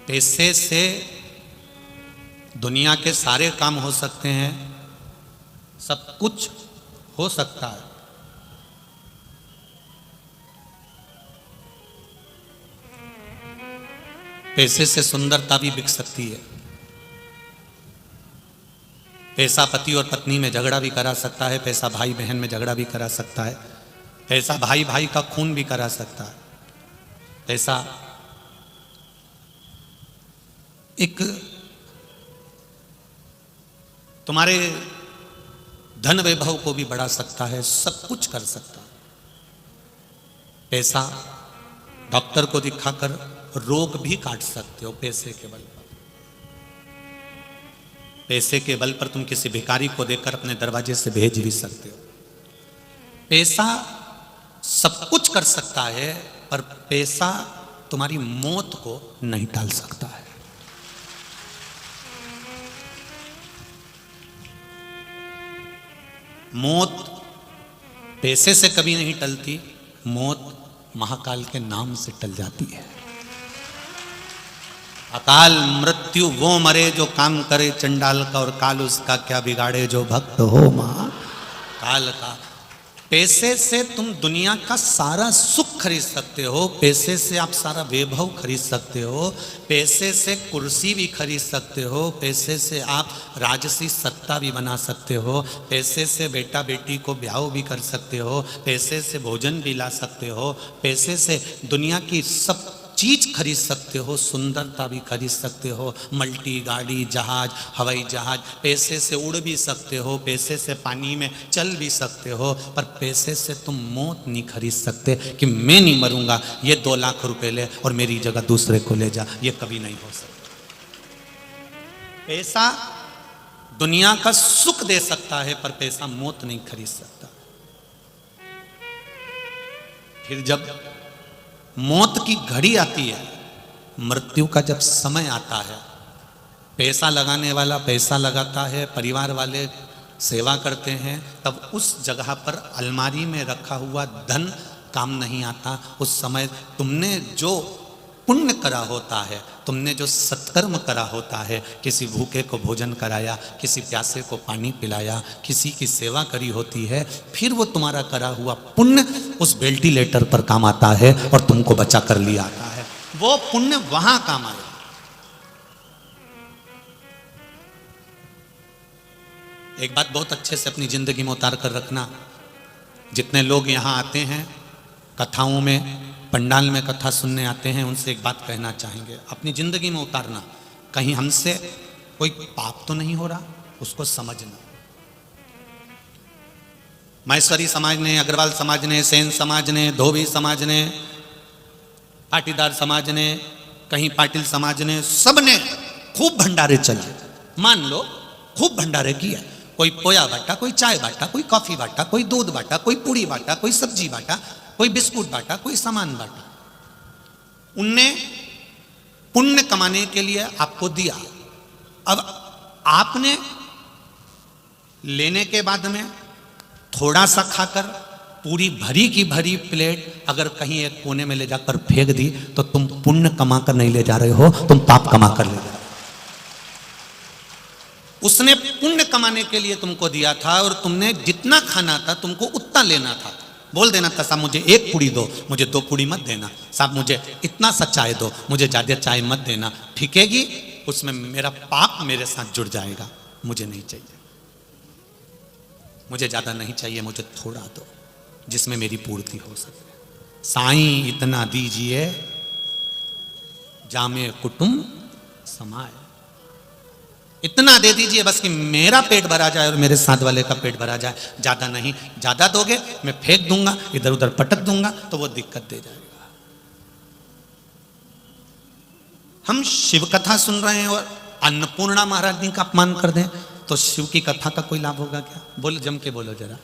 पैसे से दुनिया के सारे काम हो सकते हैं, सब कुछ हो सकता है। पैसे से सुंदरता भी बिक सकती है। पैसा पति और पत्नी में झगड़ा भी करा सकता है, पैसा भाई बहन में झगड़ा भी करा सकता है, पैसा भाई भाई का खून भी करा सकता है, पैसा एक तुम्हारे धन वैभव को भी बढ़ा सकता है, सब कुछ कर सकता है। पैसा डॉक्टर को दिखाकर रोग भी काट सकते हो पैसे के बल पर। पैसे के बल पर तुम किसी भिखारी को देकर अपने दरवाजे से भेज भी सकते हो। पैसा सब कुछ कर सकता है, पर पैसा तुम्हारी मौत को नहीं टाल सकता है। मौत पैसे से कभी नहीं टलती, मौत महाकाल के नाम से टल जाती है। अकाल मृत्यु वो मरे जो काम करे चंडाल का, और काल उसका क्या बिगाड़े जो भक्त हो महाकाल का। पैसे से तुम दुनिया का सारा सुख खरीद सकते हो, पैसे से आप सारा वैभव खरीद सकते हो, पैसे से कुर्सी भी खरीद सकते हो, पैसे से आप राजसी सत्ता भी बना सकते हो, पैसे से बेटा बेटी को ब्याह भी कर सकते हो, पैसे से भोजन भी ला सकते हो, पैसे से दुनिया की सब चीज खरीद सकते हो, सुंदरता भी खरीद सकते हो, मल्टी गाड़ी जहाज हवाई जहाज। पैसे से उड़ भी सकते हो, पैसे से पानी में चल भी सकते हो, पर पैसे से तुम मौत नहीं खरीद सकते कि मैं नहीं मरूंगा, ये 2 लाख रुपए ले और मेरी जगह दूसरे को ले जा। ये कभी नहीं हो सकता। पैसा दुनिया का सुख दे सकता है, पर पैसा मौत नहीं खरीद सकता। फिर जब मौत की घड़ी आती है, मृत्यु का जब समय आता है, पैसा लगाने वाला पैसा लगाता है, परिवार वाले सेवा करते हैं, तब उस जगह पर अलमारी में रखा हुआ धन काम नहीं आता। उस समय तुमने जो पुण्य करा होता है, तुमने जो सत्कर्म करा होता है, किसी भूखे को भोजन कराया, किसी प्यासे को पानी पिलाया, किसी की सेवा करी होती है, फिर वो तुम्हारा करा हुआ पुण्य उस वेंटिलेटर पर काम आता है और तुमको बचा कर लिया आता है। वो पुण्य वहां काम आया। एक बात बहुत अच्छे से अपनी जिंदगी में उतार कर रखना, जितने लोग यहां आते हैं कथाओं में, पंडाल में कथा सुनने आते हैं, उनसे एक बात कहना चाहेंगे, अपनी जिंदगी में उतारना, कहीं हमसे कोई पाप तो नहीं हो रहा, उसको समझना। माहेश्वरी समाज ने, अग्रवाल समाज ने, सेन समाज ने, धोबी समाज ने, पाटीदार समाज ने, कहीं पाटिल समाज ने, सब ने खूब भंडारे चले, मान लो खूब भंडारे किया। कोई पोया बांटा, कोई चाय बांटा, कोई कॉफी बांटा, कोई दूध बांटा, कोई पूड़ी बांटा, कोई सब्जी बांटा, कोई बिस्कुट बांटा, कोई सामान बांटा। उनने पुण्य कमाने के लिए आपको दिया। अब आपने लेने के बाद में थोड़ा सा खाकर पूरी भरी की भरी प्लेट अगर कहीं एक कोने में ले जाकर फेंक दी, तो तुम पुण्य कमा कर नहीं ले जा रहे हो, तुम पाप कमा कर ले जा रहे हो। उसने पुण्य कमाने के लिए तुमको दिया था, और तुमने जितना खाना था तुमको उतना लेना था। बोल देना था, साहब मुझे 1 पूड़ी दो, मुझे 2 पूड़ी मत देना, साहब मुझे इतना सा चाय दो, मुझे ज्यादा चाय मत देना, ठीकेगी? उसमें मेरा पाप मेरे साथ जुड़ जाएगा। मुझे नहीं चाहिए, मुझे ज्यादा नहीं चाहिए, मुझे थोड़ा दो जिसमें मेरी पूर्ति हो सके। साईं इतना दीजिए जामे कुटुंब समाए, इतना दे दीजिए बस कि मेरा पेट भरा जाए और मेरे साथ वाले का पेट भरा जाए, ज्यादा नहीं। ज्यादा दोगे मैं फेंक दूंगा, इधर उधर पटक दूंगा, तो वो दिक्कत दे जाएगा। हम शिव कथा सुन रहे हैं और अन्नपूर्णा महारानी का अपमान कर दें, तो शिव की कथा का कोई लाभ होगा क्या? बोलो, जम के बोलो जरा।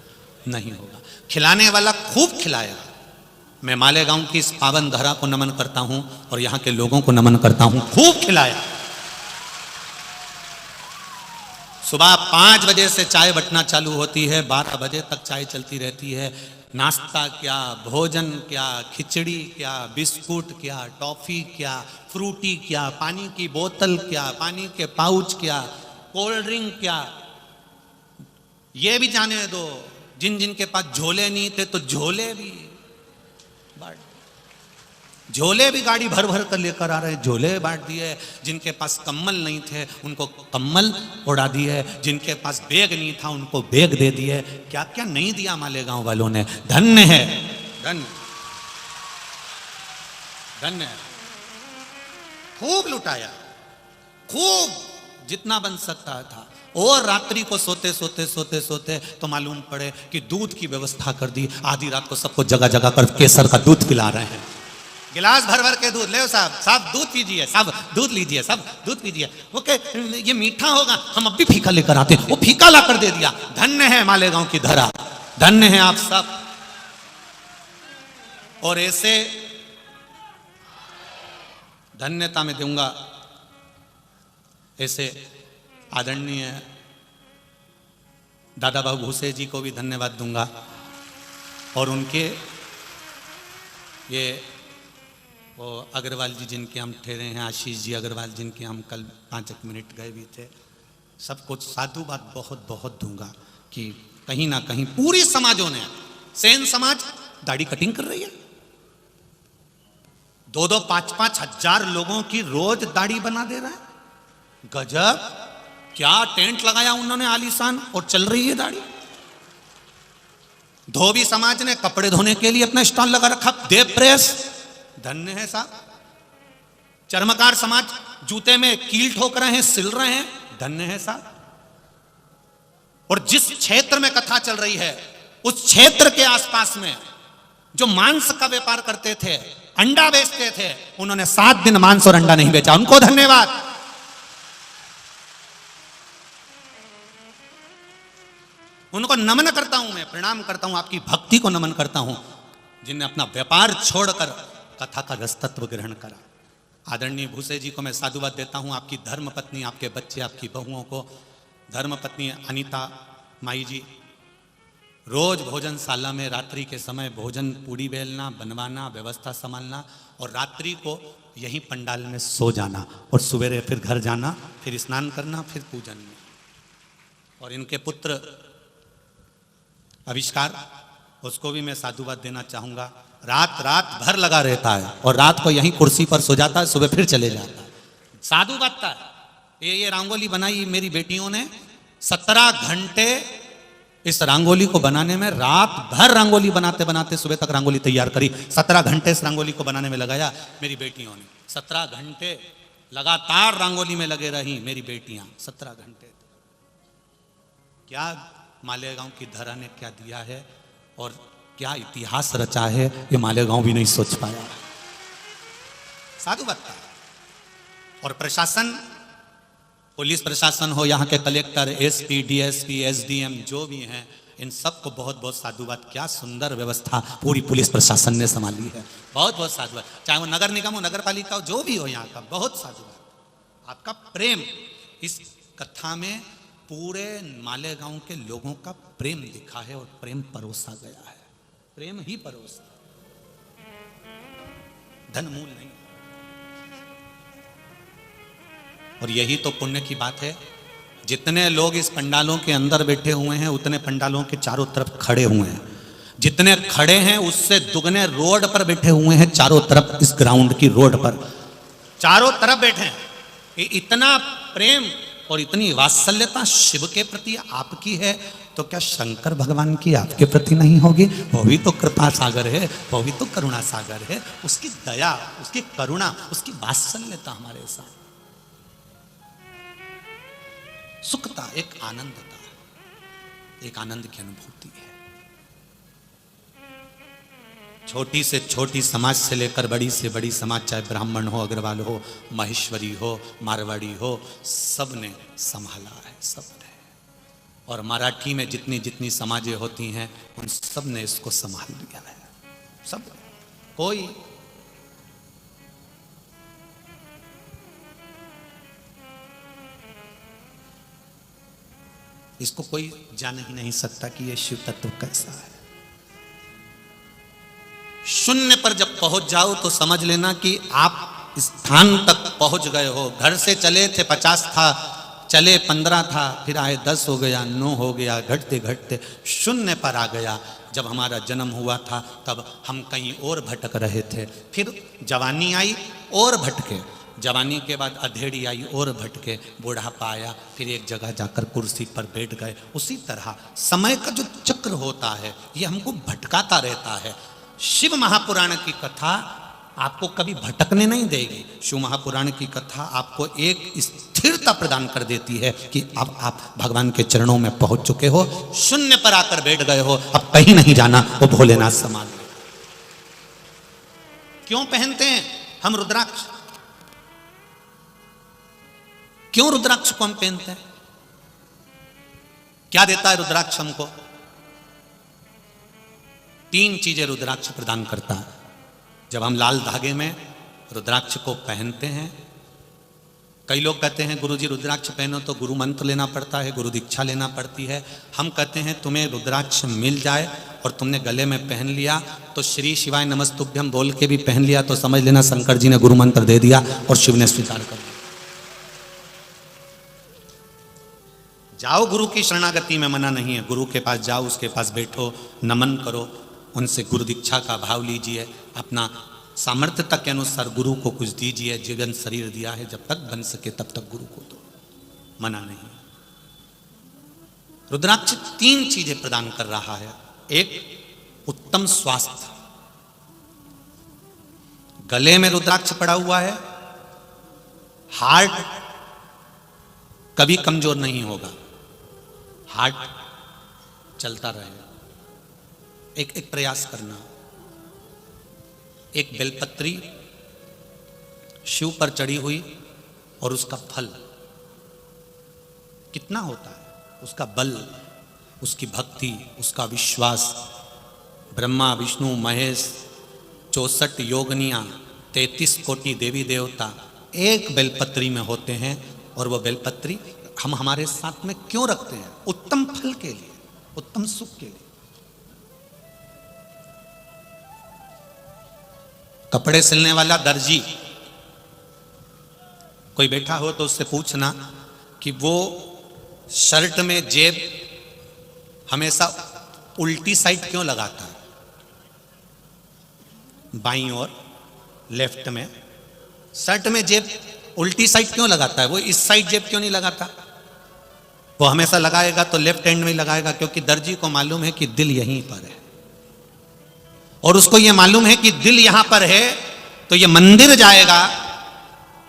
नहीं होगा। खिलाने वाला खूब खिलाएगा। मैं मालेगांव की इस पावन धरा को नमन करता हूं और यहां के लोगों को नमन करता हूं, खूब खिलाया। सुबह 5 बजे से चाय बटना चालू होती है, 12 बजे तक चाय चलती रहती है। नाश्ता क्या, भोजन क्या, खिचड़ी क्या, बिस्कुट क्या, टॉफी क्या, फ्रूटी क्या, पानी की बोतल क्या, पानी के पाउच क्या, कोल्ड ड्रिंक क्या, ये भी जाने दो। जिन जिन के पास झोले नहीं थे तो झोले भी बांट, झोले भी गाड़ी भर भर कर लेकर आ रहे, झोले बांट दिए। जिनके पास कम्बल नहीं थे उनको कम्बल उड़ा दिए, जिनके पास बैग नहीं था उनको बैग दे दिए। क्या क्या नहीं दिया मालेगांव वालों ने। धन्य है, धन्य धन्य है। खूब लुटाया, खूब जितना बन सकता था। और रात्रि को सोते सोते सोते सोते तो मालूम पड़े कि दूध की व्यवस्था कर दी। आधी रात को सबको जगह जगह कर केसर का दूध पिला रहे हैं, गिलास भर भर के दूध। ले साहब, साहब दूध पीजिए, सब दूध लीजिए, सब दूध पीजिए। ओके, ये मीठा होगा, हम अब भी फीका लेकर आते हैं। वो फीका ला कर दे दिया। धन्य है मालेगांव की धरा, धन्य है आप सब। और ऐसे धन्यता में दूंगा, ऐसे आदरणीय दादा बाबू भूसे जी को भी धन्यवाद दूंगा। और उनके ये वो अग्रवाल जी जिनके हम ठहरे हैं, आशीष जी अग्रवाल जिनके हम कल 5 मिनट गए भी थे, सबको साधुवाद बहुत बहुत दूंगा कि कहीं ना कहीं पूरी समाजों ने, सेन समाज दाढ़ी कटिंग कर रही है। 2-2, 5-5 हजार लोगों की रोज दाढ़ी बना दे रहा है। गजब, क्या टेंट लगाया उन्होंने आलीशान, और चल रही है दाढ़ी। धोबी समाज ने कपड़े धोने के लिए अपना स्टॉल लगा रखा, देव प्रेस, धन्य है साहब। चर्मकार समाज जूते में कील ठोक रहे हैं, सिल रहे हैं, धन्य है साहब। और जिस क्षेत्र में कथा चल रही है उस क्षेत्र के आसपास में जो मांस का व्यापार करते थे, अंडा बेचते थे, उन्होंने 7 दिन मांस और अंडा नहीं बेचा, उनको धन्यवाद। उनको नमन करता हूं, मैं प्रणाम करता हूं, आपकी भक्ति को नमन करता हूं, जिनने अपना व्यापार छोड़कर कथा का रसतत्व ग्रहण करा। आदरणीय भूसे जी को मैं साधुवाद देता हूं, आपकी धर्म पत्नी, आपके बच्चे, आपकी बहुओं को। धर्म पत्नी अनीता माई जी रोज भोजनशाला में रात्रि के समय भोजन पूड़ी बेलना, बनवाना, व्यवस्था संभालना, और रात्रि को यहीं पंडाल में सो जाना, और सवेरे फिर घर जाना, फिर स्नान करना, फिर पूजन में। और इनके पुत्र आविष्कार, उसको भी मैं साधुवाद देना चाहूंगा। रात रात भर लगा रहता है और रात को यहीं कुर्सी पर सो जाता है, सुबह फिर चले जाता है। साधुवाद था। ये रंगोली बनाई मेरी बेटियों ने, 17 घंटे इस रंगोली को बनाने में, रात भर रंगोली बनाते बनाते सुबह तक रंगोली तैयार करी। 17 घंटे इस रंगोली को बनाने में लगाया मेरी बेटियों ने। 17 घंटे लगातार रंगोली में लगे रही मेरी बेटियां, 17 घंटे। क्या मालेगांव की धरा ने क्या दिया है और क्या इतिहास रचा है, ये मालेगांव भी नहीं सोच पाया। साधुवाद। और प्रशासन, पुलिस प्रशासन हो, यहाँ के कलेक्टर, एसपी, डीएसपी, एसडीएम जो भी हैं, इन सबको बहुत बहुत साधुवाद। क्या सुंदर व्यवस्था पूरी पुलिस प्रशासन ने संभाली है, बहुत बहुत साधुवाद। चाहे वो नगर निगम हो, नगर पालिका हो, जो भी हो, यहाँ का बहुत साधुवाद। आपका प्रेम, इस कथा में पूरे मालेगांव के लोगों का प्रेम दिखा है और प्रेम परोसा गया है, प्रेम ही परोसा, धनमूल नहीं। और यही तो पुण्य की बात है। जितने लोग इस पंडालों के अंदर बैठे हुए हैं उतने पंडालों के चारों तरफ खड़े हुए हैं। जितने खड़े हैं उससे दुगने रोड पर बैठे हुए हैं, चारों तरफ इस ग्राउंड की रोड पर चारों तरफ बैठे हैं। ये इतना प्रेम और इतनी वात्सल्यता शिव के प्रति आपकी है तो क्या शंकर भगवान की आपके प्रति नहीं होगी? वो भी तो कृपा सागर है, वो भी तो करुणा सागर है। उसकी दया, उसकी करुणा, उसकी वात्सल्यता हमारे साथ, सुखता, एक आनंदता, एक आनंद की अनुभूति है। छोटी से छोटी समाज से लेकर बड़ी से बड़ी समाज, चाहे ब्राह्मण हो, अग्रवाल हो, महेश्वरी हो, मारवाड़ी हो, सब ने संभाला है, सब ने। और मराठी में जितनी जितनी समाजें होती हैं उन सब ने इसको संभाल लिया है, सब। कोई इसको कोई जान ही नहीं सकता कि ये शिव तत्व कैसा है। शून्य पर जब पहुंच जाओ तो समझ लेना कि आप स्थान तक पहुंच गए हो। घर से चले थे 50 था, चले 15 था, फिर आए 10 हो गया, 9 हो गया, घटते घटते शून्य पर आ गया। जब हमारा जन्म हुआ था तब हम कहीं और भटक रहे थे, फिर जवानी आई और भटके, जवानी के बाद अधेड़ी आई और भटके, बुढ़ापा आया, फिर एक जगह जाकर कुर्सी पर बैठ गए। उसी तरह समय का जो चक्र होता है ये हमको भटकाता रहता है। शिव महापुराण की कथा आपको कभी भटकने नहीं देगी। शिव महापुराण की कथा आपको एक स्थिरता प्रदान कर देती है कि अब आप भगवान के चरणों में पहुंच चुके हो, शून्य पर आकर बैठ गए हो, अब कहीं नहीं जाना, वो भोलेनाथ समान। क्यों पहनते हैं हम रुद्राक्ष? क्यों रुद्राक्ष को हम पहनते हैं? क्या देता है रुद्राक्ष हमको? 3 चीजें रुद्राक्ष प्रदान करता है। जब हम लाल धागे में रुद्राक्ष को पहनते हैं, कई लोग कहते हैं गुरुजी रुद्राक्ष पहनो तो गुरु मंत्र लेना पड़ता है, गुरु दीक्षा लेना पड़ती है। हम कहते हैं तुम्हें रुद्राक्ष मिल जाए और तुमने गले में पहन लिया तो श्री शिवाय नमस्तुभ्यम बोल के भी पहन लिया तो समझ लेना शंकर जी ने गुरु मंत्र दे दिया और शिव ने स्वीकार कर दिया। जाओ गुरु की शरणागति में, मना नहीं है। गुरु के पास जाओ, उसके पास बैठो, नमन करो, उनसे गुरु दीक्षा का भाव लीजिए, अपना सामर्थ्यता के अनुसार गुरु को कुछ दीजिए। जीवन शरीर दिया है, जब तक बन सके तब तक गुरु को दो, मना नहीं। रुद्राक्ष 3 चीजें प्रदान कर रहा है। एक, उत्तम स्वास्थ्य। गले में रुद्राक्ष पड़ा हुआ है, हार्ट कभी कमजोर नहीं होगा, हार्ट चलता रहेगा। एक प्रयास करना। एक बेलपत्री शिव पर चढ़ी हुई और उसका फल कितना होता है, उसका बल, उसकी भक्ति, उसका विश्वास। ब्रह्मा विष्णु महेश 64 योगनियां 33 कोटि देवी देवता एक बेलपत्री में होते हैं। और वह बेलपत्री हम हमारे साथ में क्यों रखते हैं? उत्तम फल के लिए, उत्तम सुख के लिए। कपड़े सिलने वाला दर्जी कोई बैठा हो तो उससे पूछना कि वो शर्ट में जेब हमेशा उल्टी साइड क्यों लगाता है? बाईं ओर, लेफ्ट में शर्ट में जेब उल्टी साइड क्यों लगाता है? वो इस साइड जेब क्यों नहीं लगाता? वो हमेशा लगाएगा तो लेफ्ट हैंड में ही लगाएगा, क्योंकि दर्जी को मालूम है कि दिल यहीं पर है और उसको ये मालूम है कि दिल यहां पर है तो ये मंदिर जाएगा,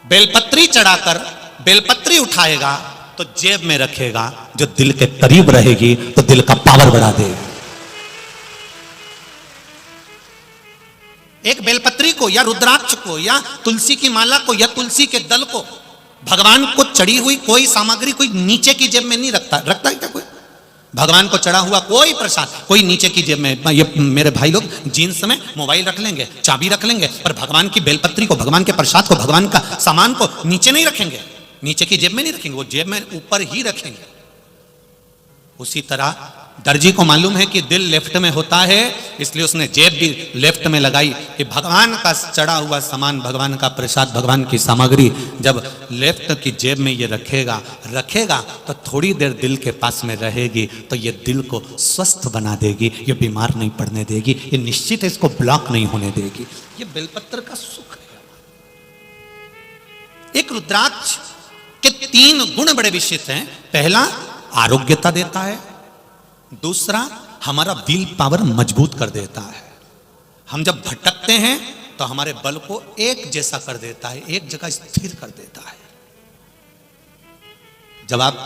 बेलपत्री चढ़ाकर बेलपत्री उठाएगा तो जेब में रखेगा, जो दिल के करीब रहेगी तो दिल का पावर बढ़ा देगी। एक बेलपत्री को या रुद्राक्ष को या तुलसी की माला को या तुलसी के दल को, भगवान को चढ़ी हुई कोई सामग्री कोई नीचे की जेब में नहीं रखता है क्या कोई? भगवान को चढ़ा हुआ कोई प्रसाद कोई नीचे की जेब में, ये मेरे भाई लोग जींस में मोबाइल रख लेंगे, चाबी रख लेंगे, पर भगवान की बेलपत्री को, भगवान के प्रसाद को, भगवान का सामान को नीचे नहीं रखेंगे, नीचे की जेब में नहीं रखेंगे, वो जेब में ऊपर ही रखेंगे। उसी तरह दर्जी को मालूम है कि दिल लेफ्ट में होता है, इसलिए उसने जेब भी लेफ्ट में लगाई कि भगवान का चढ़ा हुआ सामान, भगवान का प्रसाद, भगवान की सामग्री जब लेफ्ट की जेब में ये रखेगा तो थोड़ी देर दिल के पास में रहेगी तो ये दिल को स्वस्थ बना देगी, ये बीमार नहीं पड़ने देगी, ये निश्चित इसको ब्लॉक नहीं होने देगी। ये बेलपत्र का सुख है। एक रुद्राक्ष के 3 गुण बड़े विशिष्ट हैं। पहला, आरोग्यता देता है। दूसरा, हमारा विल पावर मजबूत कर देता है। हम जब भटकते हैं तो हमारे बल को एक जैसा कर देता है, एक जगह स्थिर कर देता है। जब आप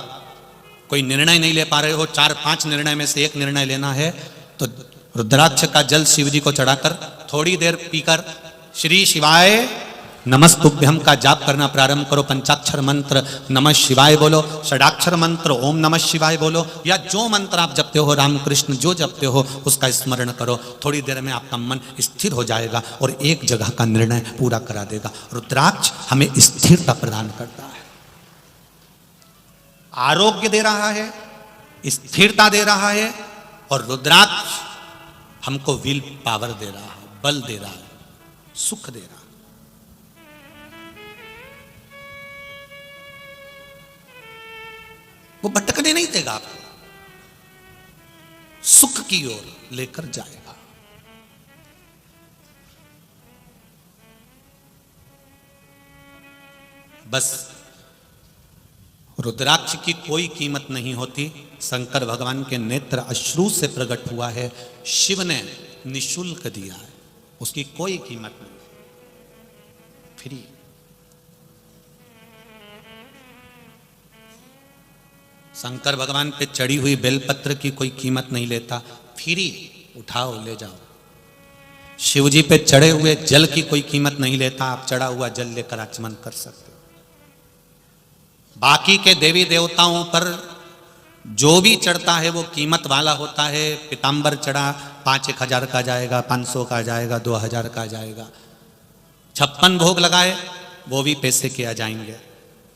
कोई निर्णय नहीं ले पा रहे हो, 4-5 निर्णय में से एक निर्णय लेना है, तो रुद्राक्ष का जल शिव जी को चढ़ाकर थोड़ी देर पीकर श्री शिवाय नमस्तुभ्यम का जाप करना प्रारंभ करो। पंचाक्षर मंत्र नमः शिवाय बोलो, षडाक्षर मंत्र ओम नमः शिवाय बोलो, या जो मंत्र आप जपते हो, रामकृष्ण जो जपते हो उसका स्मरण करो। थोड़ी देर में आपका मन स्थिर हो जाएगा और एक जगह का निर्णय पूरा करा देगा। रुद्राक्ष हमें स्थिरता प्रदान करता है, आरोग्य दे रहा है, स्थिरता दे रहा है, और रुद्राक्ष हमको विल पावर दे रहा है, बल दे रहा है, सुख दे रहा है। वो भटकने नहीं देगा आपको, सुख की ओर लेकर जाएगा। बस रुद्राक्ष की कोई कीमत नहीं होती, शंकर भगवान के नेत्र अश्रु से प्रकट हुआ है, शिव ने निशुल्क दिया है, उसकी कोई कीमत नहीं, फ्री। शंकर भगवान पे चढ़ी हुई बेलपत्र की कोई कीमत नहीं लेता, फ्री, उठाओ ले जाओ। शिव जी पे चढ़े हुए जल की कोई कीमत नहीं लेता, आप चढ़ा हुआ जल लेकर आचमन कर सकते हो। बाकी के देवी देवताओं पर जो भी चढ़ता है वो कीमत वाला होता है। पीताम्बर चढ़ा 5,000 का जाएगा, 500 का जाएगा, 2,000 का जाएगा। 56 भोग लगाए वो भी पैसे के आ जाएंगे,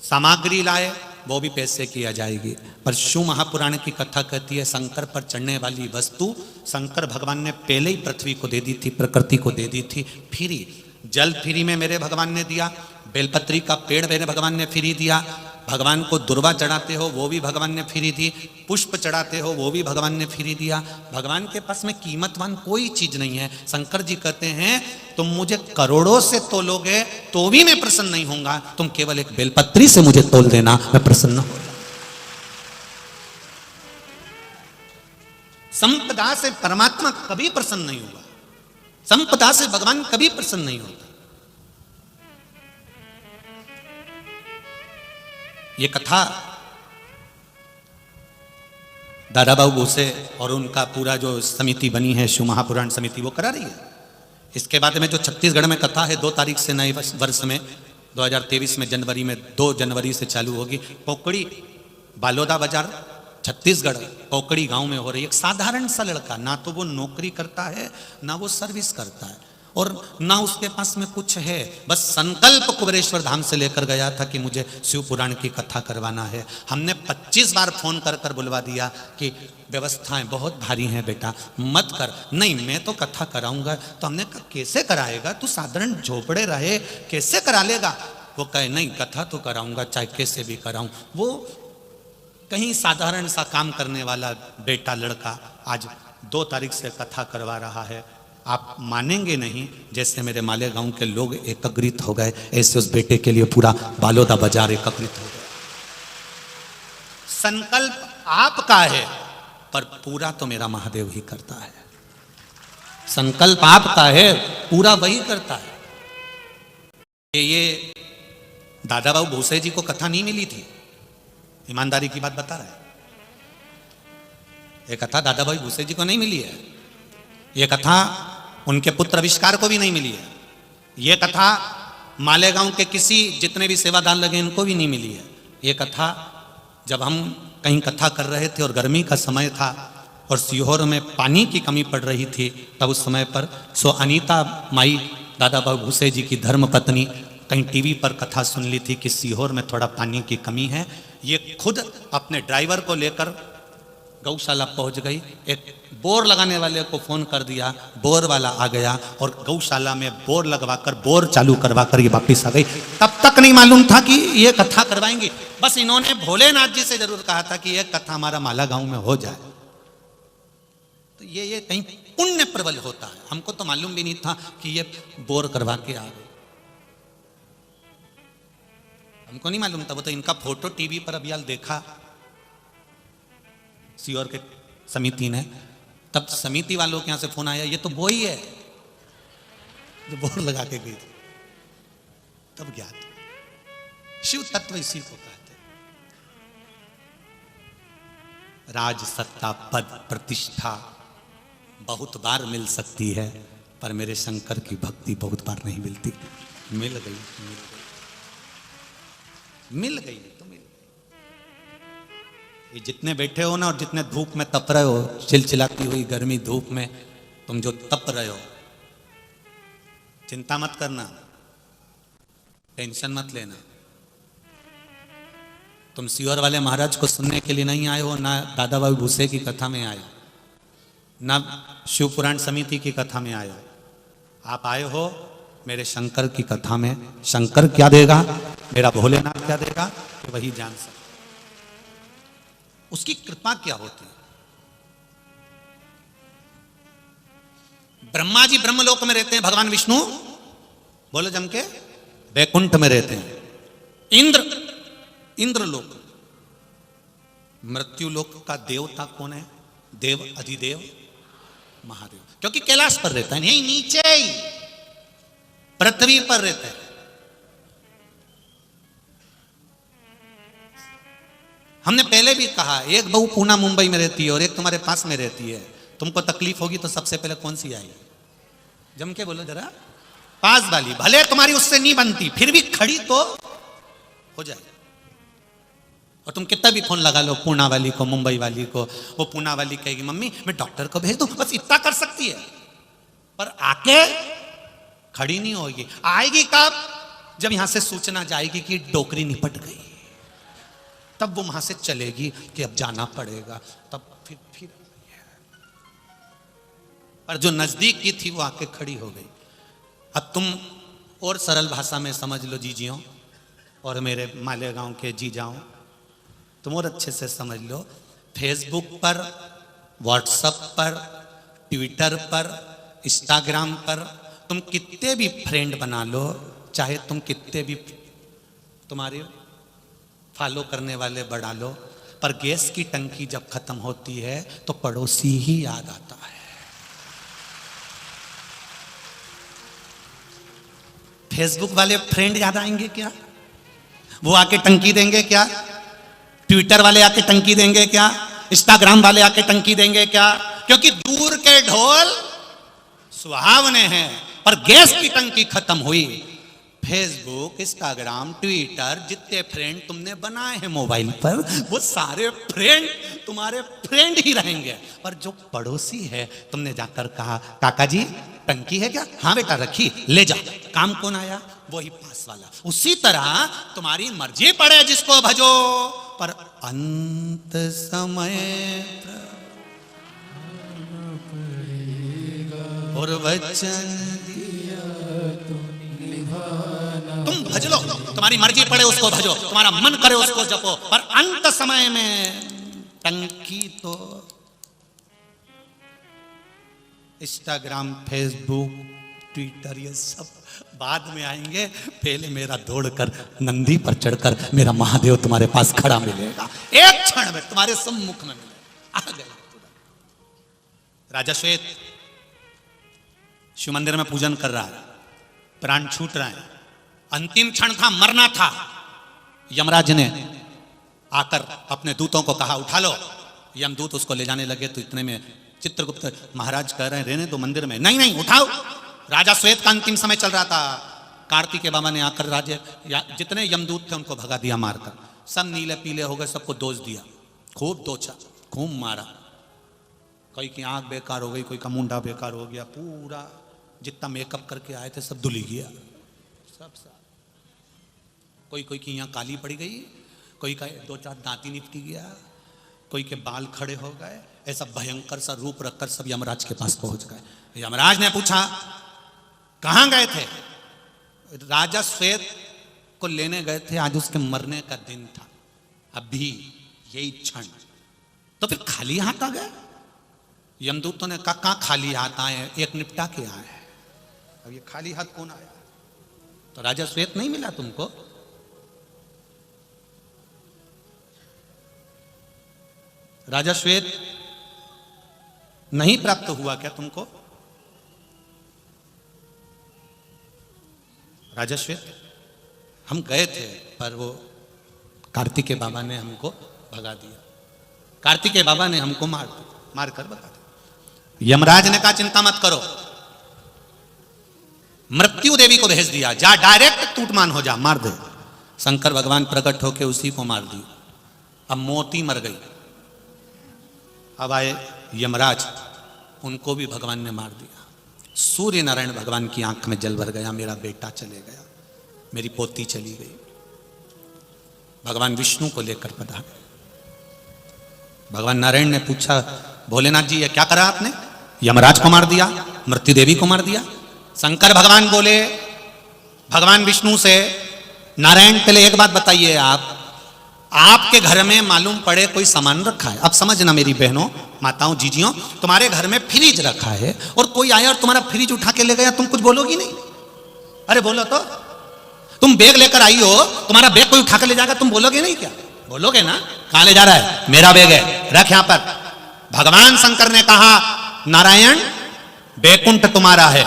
सामग्री लाए वो भी पैसे की आ जाएगी। पर शिव महापुराण की कथा कहती है शंकर पर चढ़ने वाली वस्तु शंकर भगवान ने पहले ही पृथ्वी को दे दी थी, प्रकृति को दे दी थी, फ्री। जल फ्री में मेरे भगवान ने दिया, बेलपत्री का पेड़ मेरे भगवान ने फ्री दिया, भगवान को दुर्वा चढ़ाते हो वो भी भगवान ने फ्री दी, पुष्प चढ़ाते हो वो भी भगवान ने फ्री दिया। भगवान के पास में कीमतवान कोई चीज नहीं है। शंकर जी कहते हैं तुम मुझे करोड़ों से तोलोगे तो भी मैं प्रसन्न नहीं होऊंगा, तुम केवल एक बेलपत्री से मुझे तोल देना, मैं प्रसन्न हो। संपदा से परमात्मा कभी प्रसन्न नहीं होगा, संपदा से भगवान कभी प्रसन्न नहीं होता। ये कथा दादा बाबू भूसे और उनका पूरा जो समिति बनी है शिव महापुराण समिति वो करा रही है। इसके बाद में जो छत्तीसगढ़ में कथा है 2 तारीख से नए वर्ष में 2023 में जनवरी में 2 जनवरी से चालू होगी। पोकड़ी बालोदा बाजार छत्तीसगढ़ पोकड़ी गांव में हो रही है। एक साधारण सा लड़का, ना तो वो नौकरी करता है ना वो सर्विस करता है और ना उसके पास में कुछ है, बस संकल्प कुबेरेश्वर धाम से लेकर गया था कि मुझे शिव पुराण की कथा करवाना है। हमने 25 बार फोन कर कर बुलवा दिया कि व्यवस्थाएं बहुत भारी हैं बेटा, मत कर। नहीं मैं तो कथा कराऊंगा। तो हमने कहा कैसे कराएगा, तू साधारण झोपड़े रहे कैसे करा लेगा। वो कहे नहीं कथा तो कराऊंगा चाहे कैसे भी कराऊं। वो कहीं साधारण सा काम करने वाला बेटा लड़का आज 2 तारीख से कथा करवा रहा है। आप मानेंगे नहीं, जैसे मेरे मालेगांव के लोग एकत्रित हो गए ऐसे उस बेटे के लिए पूरा बालोदा बाजार एकत्रित हो गया। संकल्प आपका है पर पूरा तो मेरा महादेव ही करता है। संकल्प आपका है पूरा वही करता है। ये दादा बाबू भूसे जी को कथा नहीं मिली थी, ईमानदारी की बात बता रहा है। ये कथा दादा भाई भूसे जी को नहीं मिली है, ये कथा उनके पुत्र आविष्कार को भी नहीं मिली है, ये कथा मालेगांव के किसी जितने भी सेवादार लगे इनको भी नहीं मिली है। ये कथा जब हम कहीं कथा कर रहे थे और गर्मी का समय था और सीहोर में पानी की कमी पड़ रही थी, तब उस समय पर अनीता माई दादा बाबू भूसे जी की धर्म पत्नी कहीं टीवी पर कथा सुन ली थी कि सीहोर में थोड़ा पानी की कमी है। ये खुद अपने ड्राइवर को लेकर गौशाला पहुंच गई, एक बोर लगाने वाले को फोन कर दिया, बोर वाला आ गया और गौशाला में बोर लगवाकर बोर चालू करवाकर ये वापिस आ गई। तब तक नहीं मालूम था कि ये कथा करवाएंगी, बस इन्होंने भोलेनाथ जी से जरूर कहा था कि ये कथा हमारा माला गांव में हो जाए। तो ये कहीं पुण्य प्रबल होता है। हमको तो मालूम भी नहीं था कि ये बोर करवा के आ गए, हमको नहीं मालूम था। वो तो इनका फोटो टीवी पर अभी देखा सीहोर के समिति ने, तब समिति वालों के यहां से फोन आया ये तो वो ही है जो बोर लगा के गई थी। तब ज्ञात शिव तत्व इसी को कहते। राज सत्ता पद प्रतिष्ठा बहुत बार मिल सकती है, पर मेरे शंकर की भक्ति बहुत बार नहीं मिलती। मिल गई मिल गई तो मिल गई। ये जितने बैठे हो ना और जितने धूप में तप रहे हो, चिलचिलाती हुई गर्मी धूप में तुम जो तप रहे हो, चिंता मत करना, टेंशन मत लेना। तुम सीहोर वाले महाराज को सुनने के लिए नहीं आए हो, ना दादा बाबू भूसे की कथा में आए हो, ना शिव पुराण समिति की कथा में आए हो। आप आए हो मेरे शंकर की कथा में, शंकर क्या देगा, मेरा भोलेनाथ क्या देगा, कि वही जान सकते। उसकी कृपा क्या होती है। ब्रह्मा जी ब्रह्मलोक में रहते हैं, भगवान विष्णु बोलो जम के वैकुंठ में रहते हैं। इंद्रलोक, मृत्युलोक का देवता कौन है, देव अधिदेव महादेव, क्योंकि कैलाश पर रहता है, नहीं नीचे ही पृथ्वी पर रहता है। हमने पहले भी कहा, एक बहू पूना मुंबई में रहती है और एक तुम्हारे पास में रहती है, तुमको तकलीफ होगी तो सबसे पहले कौन सी आएगी, जम के बोलो जरा, पास वाली। भले तुम्हारी उससे नहीं बनती, फिर भी खड़ी तो हो जाए। और तुम कितना भी फोन लगा लो पूना वाली को, मुंबई वाली को, वो पूना वाली कहेगी मम्मी मैं डॉक्टर को भेज दूं, बस इतना कर सकती है, पर आके खड़ी नहीं होगी। आएगी कब, जब यहां से सूचना जाएगी कि डोकरी निपट गई, तब वो वहां से चलेगी कि अब जाना पड़ेगा, तब फिर। पर जो नजदीक की थी वो आके खड़ी हो गई। अब तुम और सरल भाषा में समझ लो जीजियों, और मेरे मालेगांव के जीजाओं, तुम और अच्छे से समझ लो। फेसबुक पर, व्हाट्सएप पर, ट्विटर पर, इंस्टाग्राम पर तुम कितने भी फ्रेंड बना लो, चाहे तुम कितने भी तुम्हारे फॉलो करने वाले बढ़ा लो, पर गैस की टंकी जब खत्म होती है तो पड़ोसी ही याद आता है। फेसबुक वाले फ्रेंड याद आएंगे क्या, वो आके टंकी देंगे क्या, ट्विटर वाले आके टंकी देंगे क्या, इंस्टाग्राम वाले आके टंकी देंगे क्या, क्योंकि दूर के ढोल सुहावने हैं, पर गैस की टंकी खत्म हुई। फेसबुक, इंस्टाग्राम, ट्विटर, जितने फ्रेंड तुमने बनाए हैं मोबाइल पर, वो सारे फ्रेंड तुम्हारे फ्रेंड ही रहेंगे, पर जो पड़ोसी है, तुमने जाकर कहा काका जी टंकी है क्या, हाँ बेटा रखी, ले जा, काम कौन आया, वही पास वाला। उसी तरह तुम्हारी मर्जी पड़े जिसको भजो, पर अंत समय और वचन दिया तुम भज लो, तुम्हारी मर्जी पड़े उसको भजो, तुम्हारा मन करे उसको जपो, पर अंत समय में टंकी तो इंस्टाग्राम, फेसबुक, ट्विटर ये सब बाद में आएंगे। पहले मेरा दौड़कर नंदी पर चढ़कर मेरा महादेव तुम्हारे पास खड़ा मिलेगा, एक क्षण में तुम्हारे सम्मुख में मिलेगा। आ गए राजा श्वेत शिव मंदिर में पूजन कर रहा है, प्राण छूट रहा है, अंतिम क्षण था, मरना था। यमराज ने आकर अपने दूतों को कहा उठा लो। यमदूत उसको ले जाने लगे तो इतने में चित्रगुप्त महाराज कह रहे हैं रहने दो मंदिर में, नहीं नहीं उठाओ। राजा श्वेत का अंतिम समय चल रहा था। कार्तिकेय बाबा ने आकर राजे जितने यमदूत थे उनको भगा दिया मारकर, सब नीले पीले हो गए, सबको दोष दिया, खूब दोचा, खूब मारा। कोई की आंख बेकार हो गई, कोई का मुंडा बेकार हो गया, पूरा जितना मेकअप करके आए थे सब धुल गया, सब। कोई की यहाँ काली पड़ी गई, कोई का 2-4 दांती निपटी गया, कोई के बाल खड़े हो गए। ऐसा भयंकर सा रूप रखकर सब यमराज के पास पहुंच गए। यमराज ने पूछा कहां गए थे? राजा श्वेत को लेने गए थे, आज उसके मरने का दिन था, अभी यही क्षण। तो फिर खाली हाथ आ गए? यमदूतों ने कहा कहां खाली हाथ आए, एक निपटा के आए, अब ये खाली हाथ कौन आया? तो राजा श्वेत नहीं मिला तुमको? राजा श्वेत नहीं प्राप्त हुआ क्या तुमको? राजा श्वेत हम गए थे, पर वो कार्तिकेय बाबा ने हमको भगा दिया, कार्तिकेय बाबा ने हमको मारकर भगा दिया। यमराज ने कहा चिंता मत करो, मृत्यु देवी को भेज दिया, जा डायरेक्ट टूटमान हो जा, मार दे। शंकर भगवान प्रकट होके उसी को मार दिया। अब मोती मर गई। अब आए यमराज, उनको भी भगवान ने मार दिया। सूर्य नारायण भगवान की आंख में जल भर गया, मेरा बेटा चले गया, मेरी पोती चली गई। भगवान विष्णु को लेकर पधारे। भगवान नारायण ने पूछा भोलेनाथ जी ये क्या करा आपने? यमराज को मार दिया, मृत्यु देवी को मार दिया। शंकर भगवान बोले भगवान विष्णु से, नारायण पहले एक बात बताइए, आपके घर में मालूम पड़े कोई सामान रखा है, अब समझना मेरी बहनों, माताओं, जीजियों, तुम्हारे घर में फ्रिज रखा है और कोई आया और तुम्हारा फ्रिज उठा के ले गया, तुम कुछ बोलोगी नहीं? अरे बोलो तो। तुम बैग लेकर आई हो, तुम्हारा बैग कोई उठा के ले जाएगा, तुम बोलोगे नहीं क्या? बोलोगे ना। कहां ले जा रहा है? मेरा बैग है, रख यहां पर। भगवान शंकर ने कहा, नारायण बैकुंठ तुम्हारा है,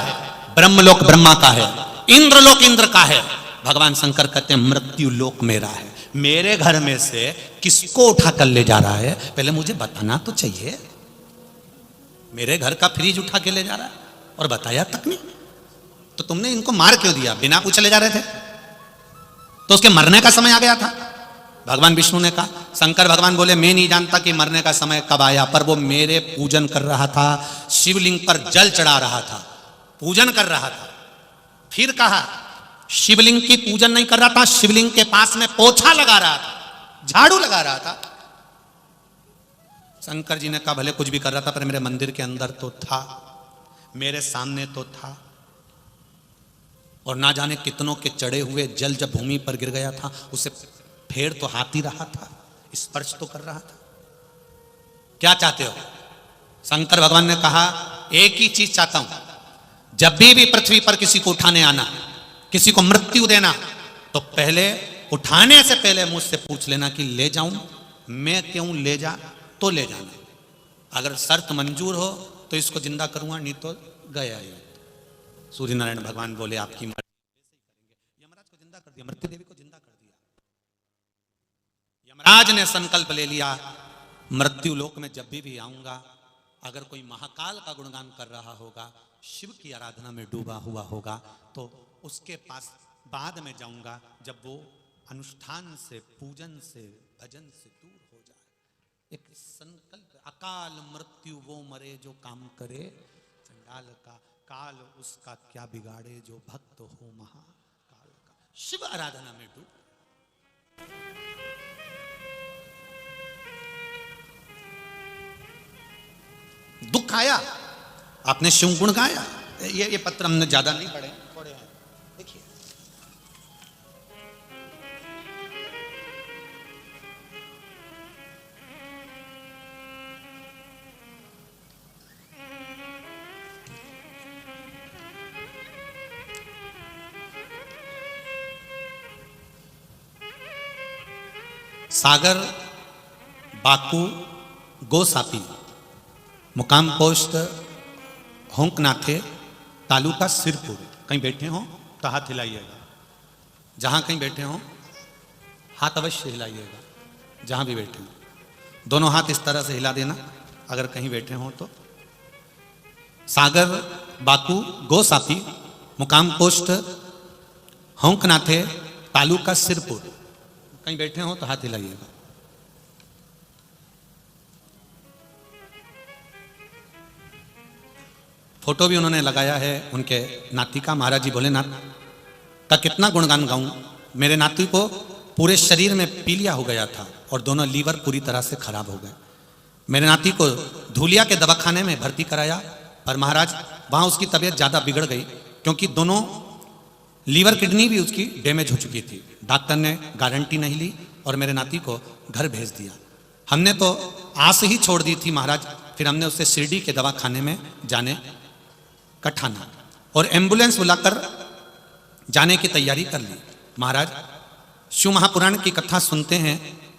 ब्रह्मलोक ब्रह्मा का है, इंद्रलोक इंद्र का है। भगवान शंकर कहते हैं मृत्यु लोक मेरा है। मेरे घर में से किसको उठा कर ले जा रहा है, पहले मुझे बताना तो चाहिए। मेरे घर का फ्रिज उठा के ले जा रहा है और बताया तक नहीं, तो तुमने इनको मार क्यों दिया? बिना पूछे ले जा रहे थे तो उसके मरने का समय आ गया था। भगवान विष्णु ने कहा, शंकर भगवान बोले मैं नहीं जानता कि मरने का समय कब आया, पर वो मेरे पूजन कर रहा था, शिवलिंग पर जल चढ़ा रहा था, पूजन कर रहा था। फिर कहा शिवलिंग की पूजन नहीं कर रहा था, शिवलिंग के पास में पोछा लगा रहा था, झाड़ू लगा रहा था। शंकर जी ने कहा भले कुछ भी कर रहा था, पर मेरे मंदिर के अंदर तो था, मेरे सामने तो था। और ना जाने कितनों के चढ़े हुए जल जब भूमि पर गिर गया था, उसे फेर तो हाथ ही रहा था, स्पर्श तो कर रहा था। क्या चाहते हो? शंकर भगवान ने कहा एक ही चीज चाहता हूं, जब भी पृथ्वी पर किसी को उठाने आना, किसी को मृत्यु देना, तो पहले उठाने से पहले मुझसे पूछ लेना कि ले जाऊं, मैं क्यों ले जा, तो ले जाना। अगर शर्त मंजूर हो तो इसको जिंदा करूंगा, नहीं तो गया ही। सूर्य नारायण भगवान बोले आपकी मर्जी, यमराज को जिंदा कर दिया, मृत्यु देवी को जिंदा कर दिया। यमराज ने संकल्प ले लिया, मृत्यु लोक में जब भी आऊंगा, अगर कोई महाकाल का गुणगान कर रहा होगा, शिव की आराधना में डूबा हुआ होगा, तो उसके पास बाद में जाऊंगा, जब वो अनुष्ठान से, पूजन से, भजन से दूर हो जाए। एक संकल्प, अकाल मृत्यु वो मरे जो काम करे चंडाल का, काल उसका क्या बिगाड़े जो भक्त हो महाकाल का। शिव आराधना में डूब। दुख आया, आपने शिव गुण गाया। ये पत्र हमने ज्यादा नहीं पढ़े, थोड़े हैं, देखिए। सागर बाकू गोसापी, मुकाम पोस्ट होंकनाथे, तालुका सिरपुर। कहीं बैठे हो तो हाथ हिलाइएगा, जहां कहीं बैठे हो हाथ अवश्य हिलाइएगा, जहां भी बैठे हो दोनों हाथ इस तरह से हिला देना अगर कहीं बैठे हो तो। सागर बाकू गोसापी, मुकाम पोस्ट होंकनाथे, तालुका सिरपुर। कहीं बैठे हो तो हाथ हिलाइएगा। फोटो भी उन्होंने लगाया है उनके नाती का। महाराज जी भोलेनाथ का कितना गुणगान गाऊं। मेरे नाती को पूरे शरीर में पीलिया हो गया था और दोनों लीवर पूरी तरह से खराब हो गए। मेरे नाती को धूलिया के दवाखाने में भर्ती कराया, पर महाराज वहाँ उसकी तबीयत ज़्यादा बिगड़ गई, क्योंकि दोनों लीवर किडनी भी उसकी डैमेज हो चुकी थी। डॉक्टर ने गारंटी नहीं ली और मेरे नाती को घर भेज दिया। हमने तो आस ही छोड़ दी थी महाराज। फिर हमने उससे शिरडी के दवाखाने में जाने का ठाना और एम्बुलेंस बुलाकर जाने की तैयारी कर ली। महाराज शिव महापुराण की कथा सुनते हैं।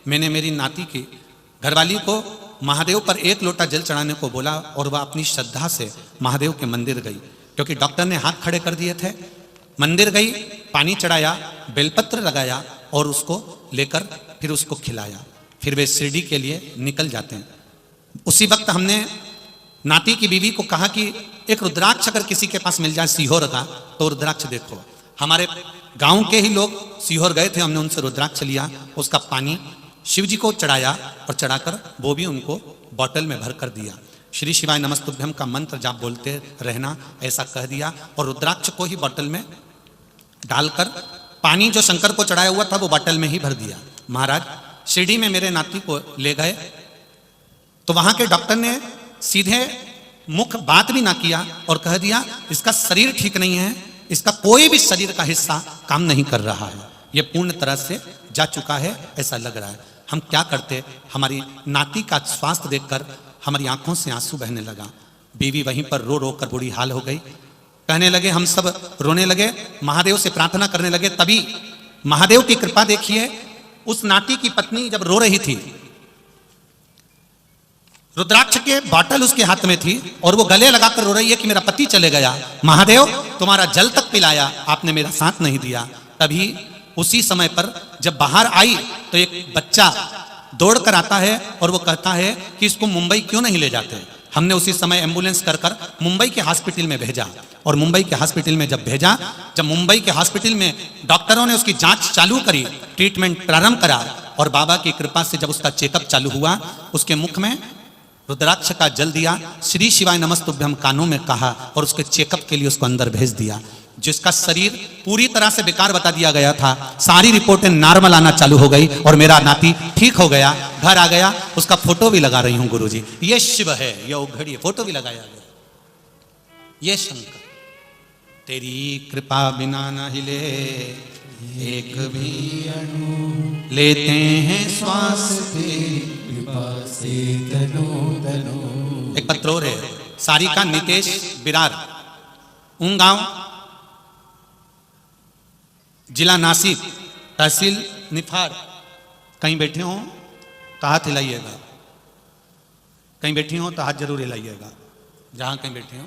मैंने मेरी नाती की घरवाली को महादेव पर 1 लोटा जल चढ़ाने को बोला और वह अपनी श्रद्धा से महादेव के मंदिर गई, क्योंकि डॉक्टर ने हाथ खड़े कर दिए थे। मंदिर गई, पानी चढ़ाया, बेलपत्र लगाया और उसको लेकर फिर उसको खिलाया। फिर वे शिरडी के लिए निकल जाते हैं। उसी वक्त हमने नाती की बीवी को कहा कि एक रुद्राक्ष अगर किसी के पास मिल जाए सीहोर का, तो रुद्राक्ष देखो। हमारे गांव के ही लोग सीहोर गए थे, हमने उनसे रुद्राक्ष लिया, उसका पानी शिव जी को चढ़ाया और चढ़ाकर वो भी उनको बॉटल में भर कर दिया। श्री शिवाय नमस्तुभ्यम का मंत्र जाप बोलते रहना, ऐसा कह दिया। और रुद्राक्ष को ही बॉटल में डालकर पानी जो शंकर को चढ़ाया हुआ था वो बॉटल में ही भर दिया। महाराज शिरडी में मेरे नाती को ले गए तो वहां के डॉक्टर ने सीधे मुख बात भी ना किया और कह दिया इसका शरीर ठीक नहीं है, इसका कोई भी शरीर का हिस्सा काम नहीं कर रहा है, ये पूर्ण तरह से जा चुका है, ऐसा लग रहा है। हम क्या करते, हमारी नाती का स्वास्थ्य देखकर हमारी आंखों से आंसू बहने लगा। बीवी वहीं पर रो रो कर बुरी हाल हो गई। कहने लगे, हम सब रोने लगे, महादेव से प्रार्थना करने लगे। तभी महादेव की कृपा देखिए, उस नाती की पत्नी जब रो रही थी, रुद्राक्ष के बॉटल उसके हाथ में थी और वो गले लगाकर रो रही है कि मेरा पति चले गया, महादेव तुम्हारा जल तक पिलाया, आपने मेरा साथ नहीं दिया। तभी उसी समय पर जब बाहर आई तो एक बच्चा दौड़ कर आता है और वो कहता है कि इसको मुंबई क्यों नहीं ले जाते। हमने उसी समय एम्बुलेंस कर मुंबई के हॉस्पिटल में भेजा और मुंबई के हॉस्पिटल में जब भेजा, जब मुंबई के हॉस्पिटल में डॉक्टरों ने उसकी जांच चालू करी, ट्रीटमेंट प्रारंभ करा और बाबा की कृपा से जब उसका चेकअप चालू हुआ, उसके मुख में रुद्राक्ष का जल दिया, श्री शिवाय नमस्तुभ्यम कानों में कहा और उसके चेकअप के लिए उसको अंदर भेज दिया। जिसका शरीर पूरी तरह से बेकार बता दिया गया था, सारी रिपोर्टें नॉर्मल आना चालू हो गई और मेरा नाती ठीक हो गया, घर आ गया। उसका फोटो भी लगा रही हूं गुरुजी, ये शिव है, ये उघड़ी है, फोटो भी लगाया गया। ये शंकर तेरी कृपा बिना न हिले एक भी अणु, लेते हैं श्वास तेरी कृपा से तनो तनो। एक पत्र और है, सारिका नितेश बिरार, गांव जिला नासिक, तहसील निफार। कहीं बैठे हो तो हाथ हिलाइएगा, कहीं बैठी हो तो हाथ जरूर हिलाइएगा, जहां कहीं बैठे हो।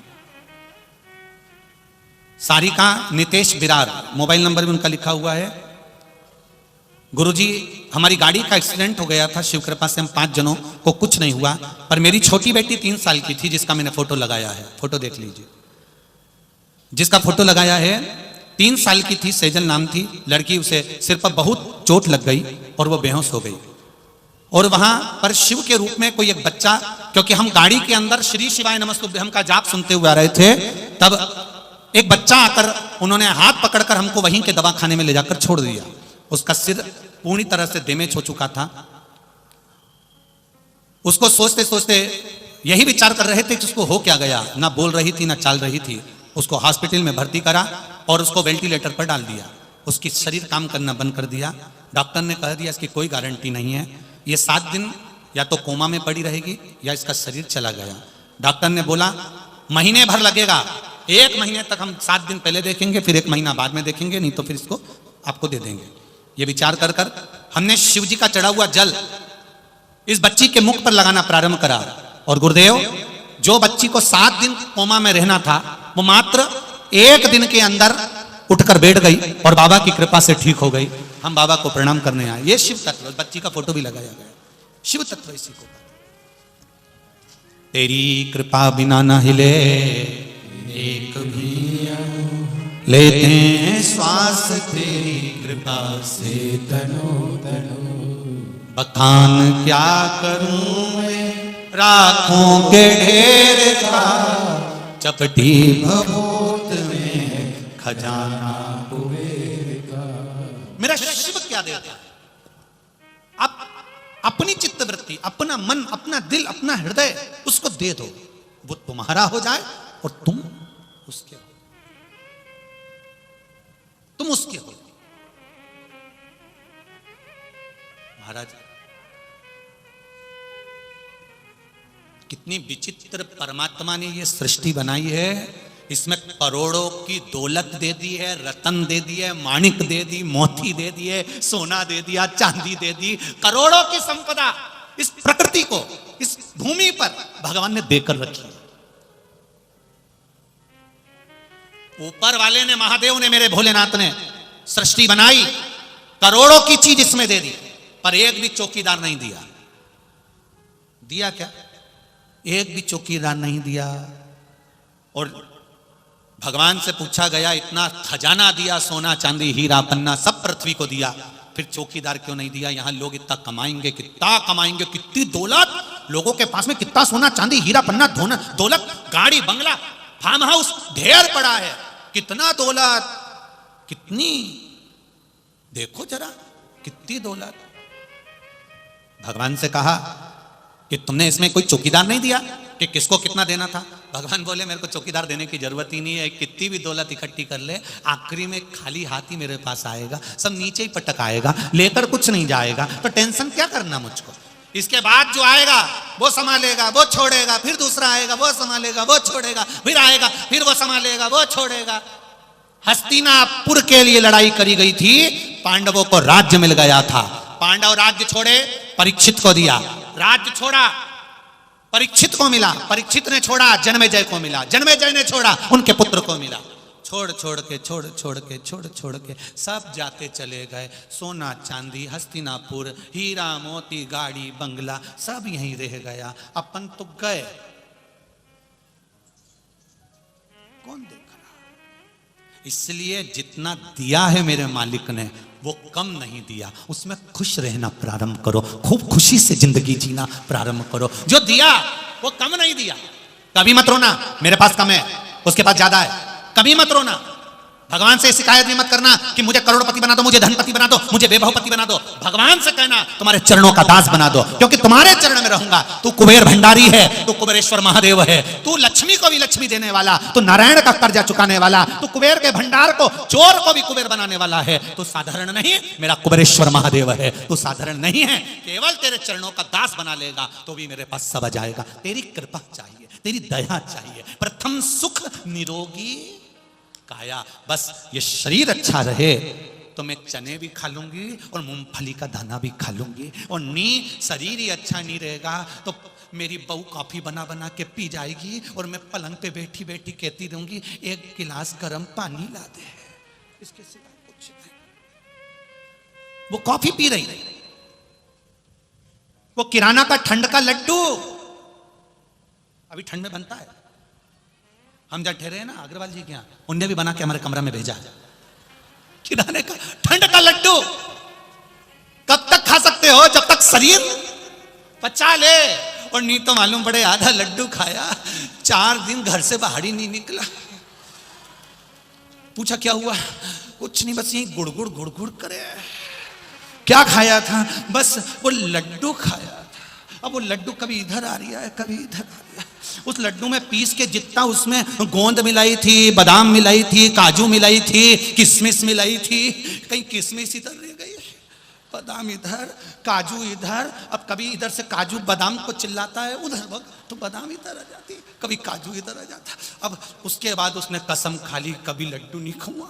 सारिका नितेश बिरार, मोबाइल नंबर भी उनका लिखा हुआ है। गुरुजी हमारी गाड़ी का एक्सीडेंट हो गया था, शिव कृपा से हम 5 जनों को कुछ नहीं हुआ, पर मेरी छोटी बेटी 3 साल की थी जिसका मैंने फोटो लगाया है, फोटो देख लीजिए। जिसका फोटो लगाया है 3 साल की थी, सेजल नाम थी लड़की, उसे सिर पर बहुत चोट लग गई और वो बेहोश हो गई। और वहां पर शिव के रूप में कोई एक बच्चा, क्योंकि हम गाड़ी के अंदर श्री शिवाय नमस्तुभ्यम का जाप सुनते हुए आ रहे थे, तब एक बच्चा आकर उन्होंने हाथ पकड़कर हमको वहीं के दवाखाने में ले जाकर छोड़ दिया। उसका सिर पूरी तरह से डैमेज हो चुका था। उसको सोचते सोचते यही विचार कर रहे थे कि उसको हो क्या गया, ना बोल रही थी ना चाल रही थी। उसको हॉस्पिटल में भर्ती करा और उसको वेंटिलेटर पर डाल दिया। उसकी शरीर काम करना बंद कर दिया। डॉक्टर ने कह दिया इसकी कोई गारंटी नहीं है, ये 7 दिन या तो कोमा में पड़ी रहेगी या इसका शरीर चला गया। डॉक्टर ने बोला महीने भर लगेगा, 1 महीने तक हम 7 दिन पहले देखेंगे, फिर 1 महीना बाद में देखेंगे, नहीं तो फिर इसको आपको दे देंगे। ये विचार कर कर हमने शिव जी का चढ़ा हुआ जल इस बच्ची के मुख पर लगाना प्रारंभ करा। और गुरुदेव, जो बच्ची को 7 दिन कोमा में रहना था, वो मात्र 1 दिन के अंदर उठकर बैठ गई और बाबा की कृपा से ठीक हो गई। हम बाबा को प्रणाम करने आए। ये शिव तत्व, बच्ची का फोटो भी लगाया गया, शिव तत्व इसी को। तेरी कृपा बिना न हिले एक भी अणु, लेते हैं श्वास तेरी कृपा से तनो तनो। बखान क्या करूं मैं राखों के ढेर का, चपटी भभूत में खजाना कुबेर का। मेरा शिव क्या देता? आप अपनी चित्तवृत्ति, अपना मन, अपना दिल, अपना हृदय उसको दे दो, वो तुम्हारा हो जाए और तुम उसके हो, तुम उसके हो। महाराज कितनी विचित्र परमात्मा ने ये सृष्टि बनाई है। इसमें करोड़ों की दौलत दे दी है, रतन दे दिए, माणिक दे दी, मोती दे दिए, सोना दे दिया, चांदी दे दी, करोड़ों की संपदा इस प्रकृति को, इस भूमि पर भगवान ने देकर रखी। ऊपर वाले ने, महादेव ने, मेरे भोलेनाथ ने सृष्टि बनाई, करोड़ों की चीज इसमें दे दी, पर एक भी चौकीदार नहीं दिया। दिया क्या? एक भी चौकीदार नहीं दिया। और भगवान से पूछा गया, इतना खजाना दिया, सोना चांदी हीरा पन्ना सब पृथ्वी को दिया, फिर चौकीदार क्यों नहीं दिया? यहां लोग इतना कमाएंगे, कितना कमाएंगे, कितनी दौलत लोगों के पास में, कितना सोना चांदी हीरा पन्ना दौलत, गाड़ी बंगला फार्म हाउस ढेर पड़ा है, कितना दौलत, कितनी, देखो जरा कितनी दौलत। भगवान से कहा कि तुमने इसमें कोई चौकीदार नहीं दिया कि किसको कितना देना था? भगवान बोले मेरे को चौकीदार देने की जरूरत ही नहीं है, कितनी भी दौलत इकट्ठी कर ले, आखिरी में खाली हाथ ही मेरे पास आएगा, सब नीचे ही पटक आएगा, लेकर कुछ नहीं जाएगा, तो टेंशन क्या करना मुझको। इसके बाद जो आएगा वो संभालेगा, वो छोड़ेगा, फिर दूसरा आएगा वो संभालेगा, वो छोड़ेगा, फिर आएगा, फिर वो संभालेगा, वो छोड़ेगा। हस्तिनापुर के लिए लड़ाई करी गई थी, पांडवों को राज्य मिल गया था, पांडव राज्य छोड़े, परीक्षित को दिया, राज्य छोड़ा, परीक्षित को मिला, परीक्षित ने छोड़ा, जन्मेजय को मिला, जन्मेजय ने छोड़ा, उनके पुत्र को मिला। छोड़ छोड़ के सब जाते चले गए। सोना चांदी, हस्तिनापुर, हीरा मोती, गाड़ी बंगला सब यहीं रह गया, अपन तो गए, कौन देख रहा। इसलिए जितना दिया है मेरे मालिक ने वो कम नहीं दिया, उसमें खुश रहना प्रारंभ करो, खूब खुशी से जिंदगी जीना प्रारंभ करो। जो दिया वो कम नहीं दिया। कभी मत रोना मेरे पास कम है, उसके पास ज्यादा है, कभी मत रोना। भगवान से शिकायत भी मत करना कि मुझे करोड़पति बना दो, मुझे धनपति बना दो, मुझे वैभवपति बना दो। भगवान से कहना तुम्हारे चरणों का दास बना दो, क्योंकि तुम्हारे चरण में रहूंगा। तू कुबेर भंडारी है, तू कुबेरेश्वर महादेव है, तू लक्ष्मी को भी लक्ष्मी देने वाला, तू नारायण का कर्जा चुकाने वाला, तू कुबेर के भंडार को, चोर को भी कुबेर बनाने वाला है। तू साधारण नहीं, मेरा कुबेरेश्वर महादेव है, तू साधारण नहीं है। केवल तेरे चरणों का दास बना लेगा तो भी मेरे पास सब आ जाएगा। तेरी कृपा चाहिए, तेरी दया चाहिए। प्रथम सुख निरोगी काया, बस ये शरीर अच्छा रहे तो मैं चने भी खा लूंगी और मूंगफली का दाना भी खा लूंगी। और शरीर ही अच्छा नहीं रहेगा तो मेरी बहू कॉफी बना बना के पी जाएगी और मैं पलंग पे बैठी बैठी कहती रहूंगी एक गिलास गर्म पानी ला दे, इसके सिवा कुछ नहीं। वो कॉफी पी रही, वो किराना का ठंड का लड्डू, अभी ठंड में बनता है, हम जब ठहरे हैं ना अग्रवाल जी के यहाँ, उनने भी बना के हमारे कमरा में भेजा, किराने का ठंड का लड्डू। कब तक खा सकते हो? जब तक शरीर पचा ले। और नहीं तो मालूम पड़े आधा लड्डू खाया, 4 दिन घर से बाहर ही नहीं निकला। पूछा क्या हुआ? कुछ नहीं, बस यही गुड़गुड़ गुड़गुड़ करे। क्या खाया था? बस वो लड्डू खाया था। अब वो लड्डू कभी इधर आ रही है, कभी इधर आ रही है। उस लड्डू में पीस के जितना उसमें गोंद मिलाई थी, बादाम मिलाई थी, काजू मिलाई थी, किशमिश मिलाई थी, कहीं किशमिश इधर रह गई, बादाम इधर, काजू इधर। अब कभी इधर से काजू बादाम को चिल्लाता है, उधर वक्त तो बादाम इधर आ जाती, कभी काजू इधर आ जाता। अब उसके बाद उसने कसम खा ली कभी लड्डू नहीं खाऊंगा।